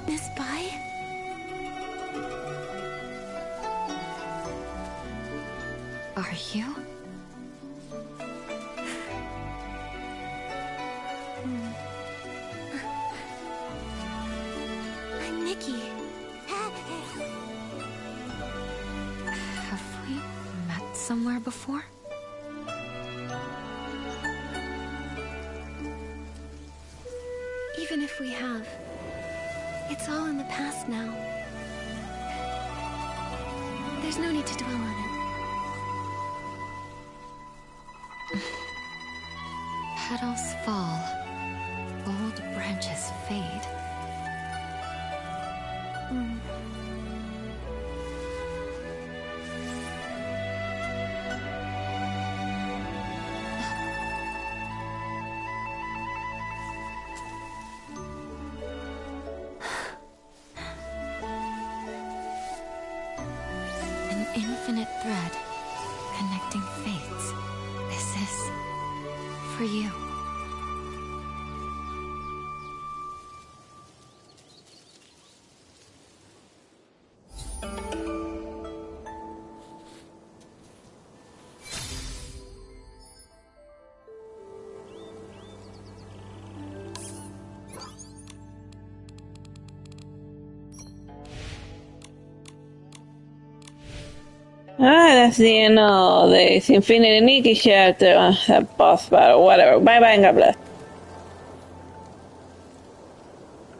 Miss Bai? Are you? I'm Nikki. Have we met somewhere before? Even if we have, it's all in the past now. There's no need to dwell on it. Petals fall, old branches fade. An infinite thread connecting fates. This is for you. That's the end of this Infinity Nikki chapter, that boss battle, whatever. Bye bye and God bless.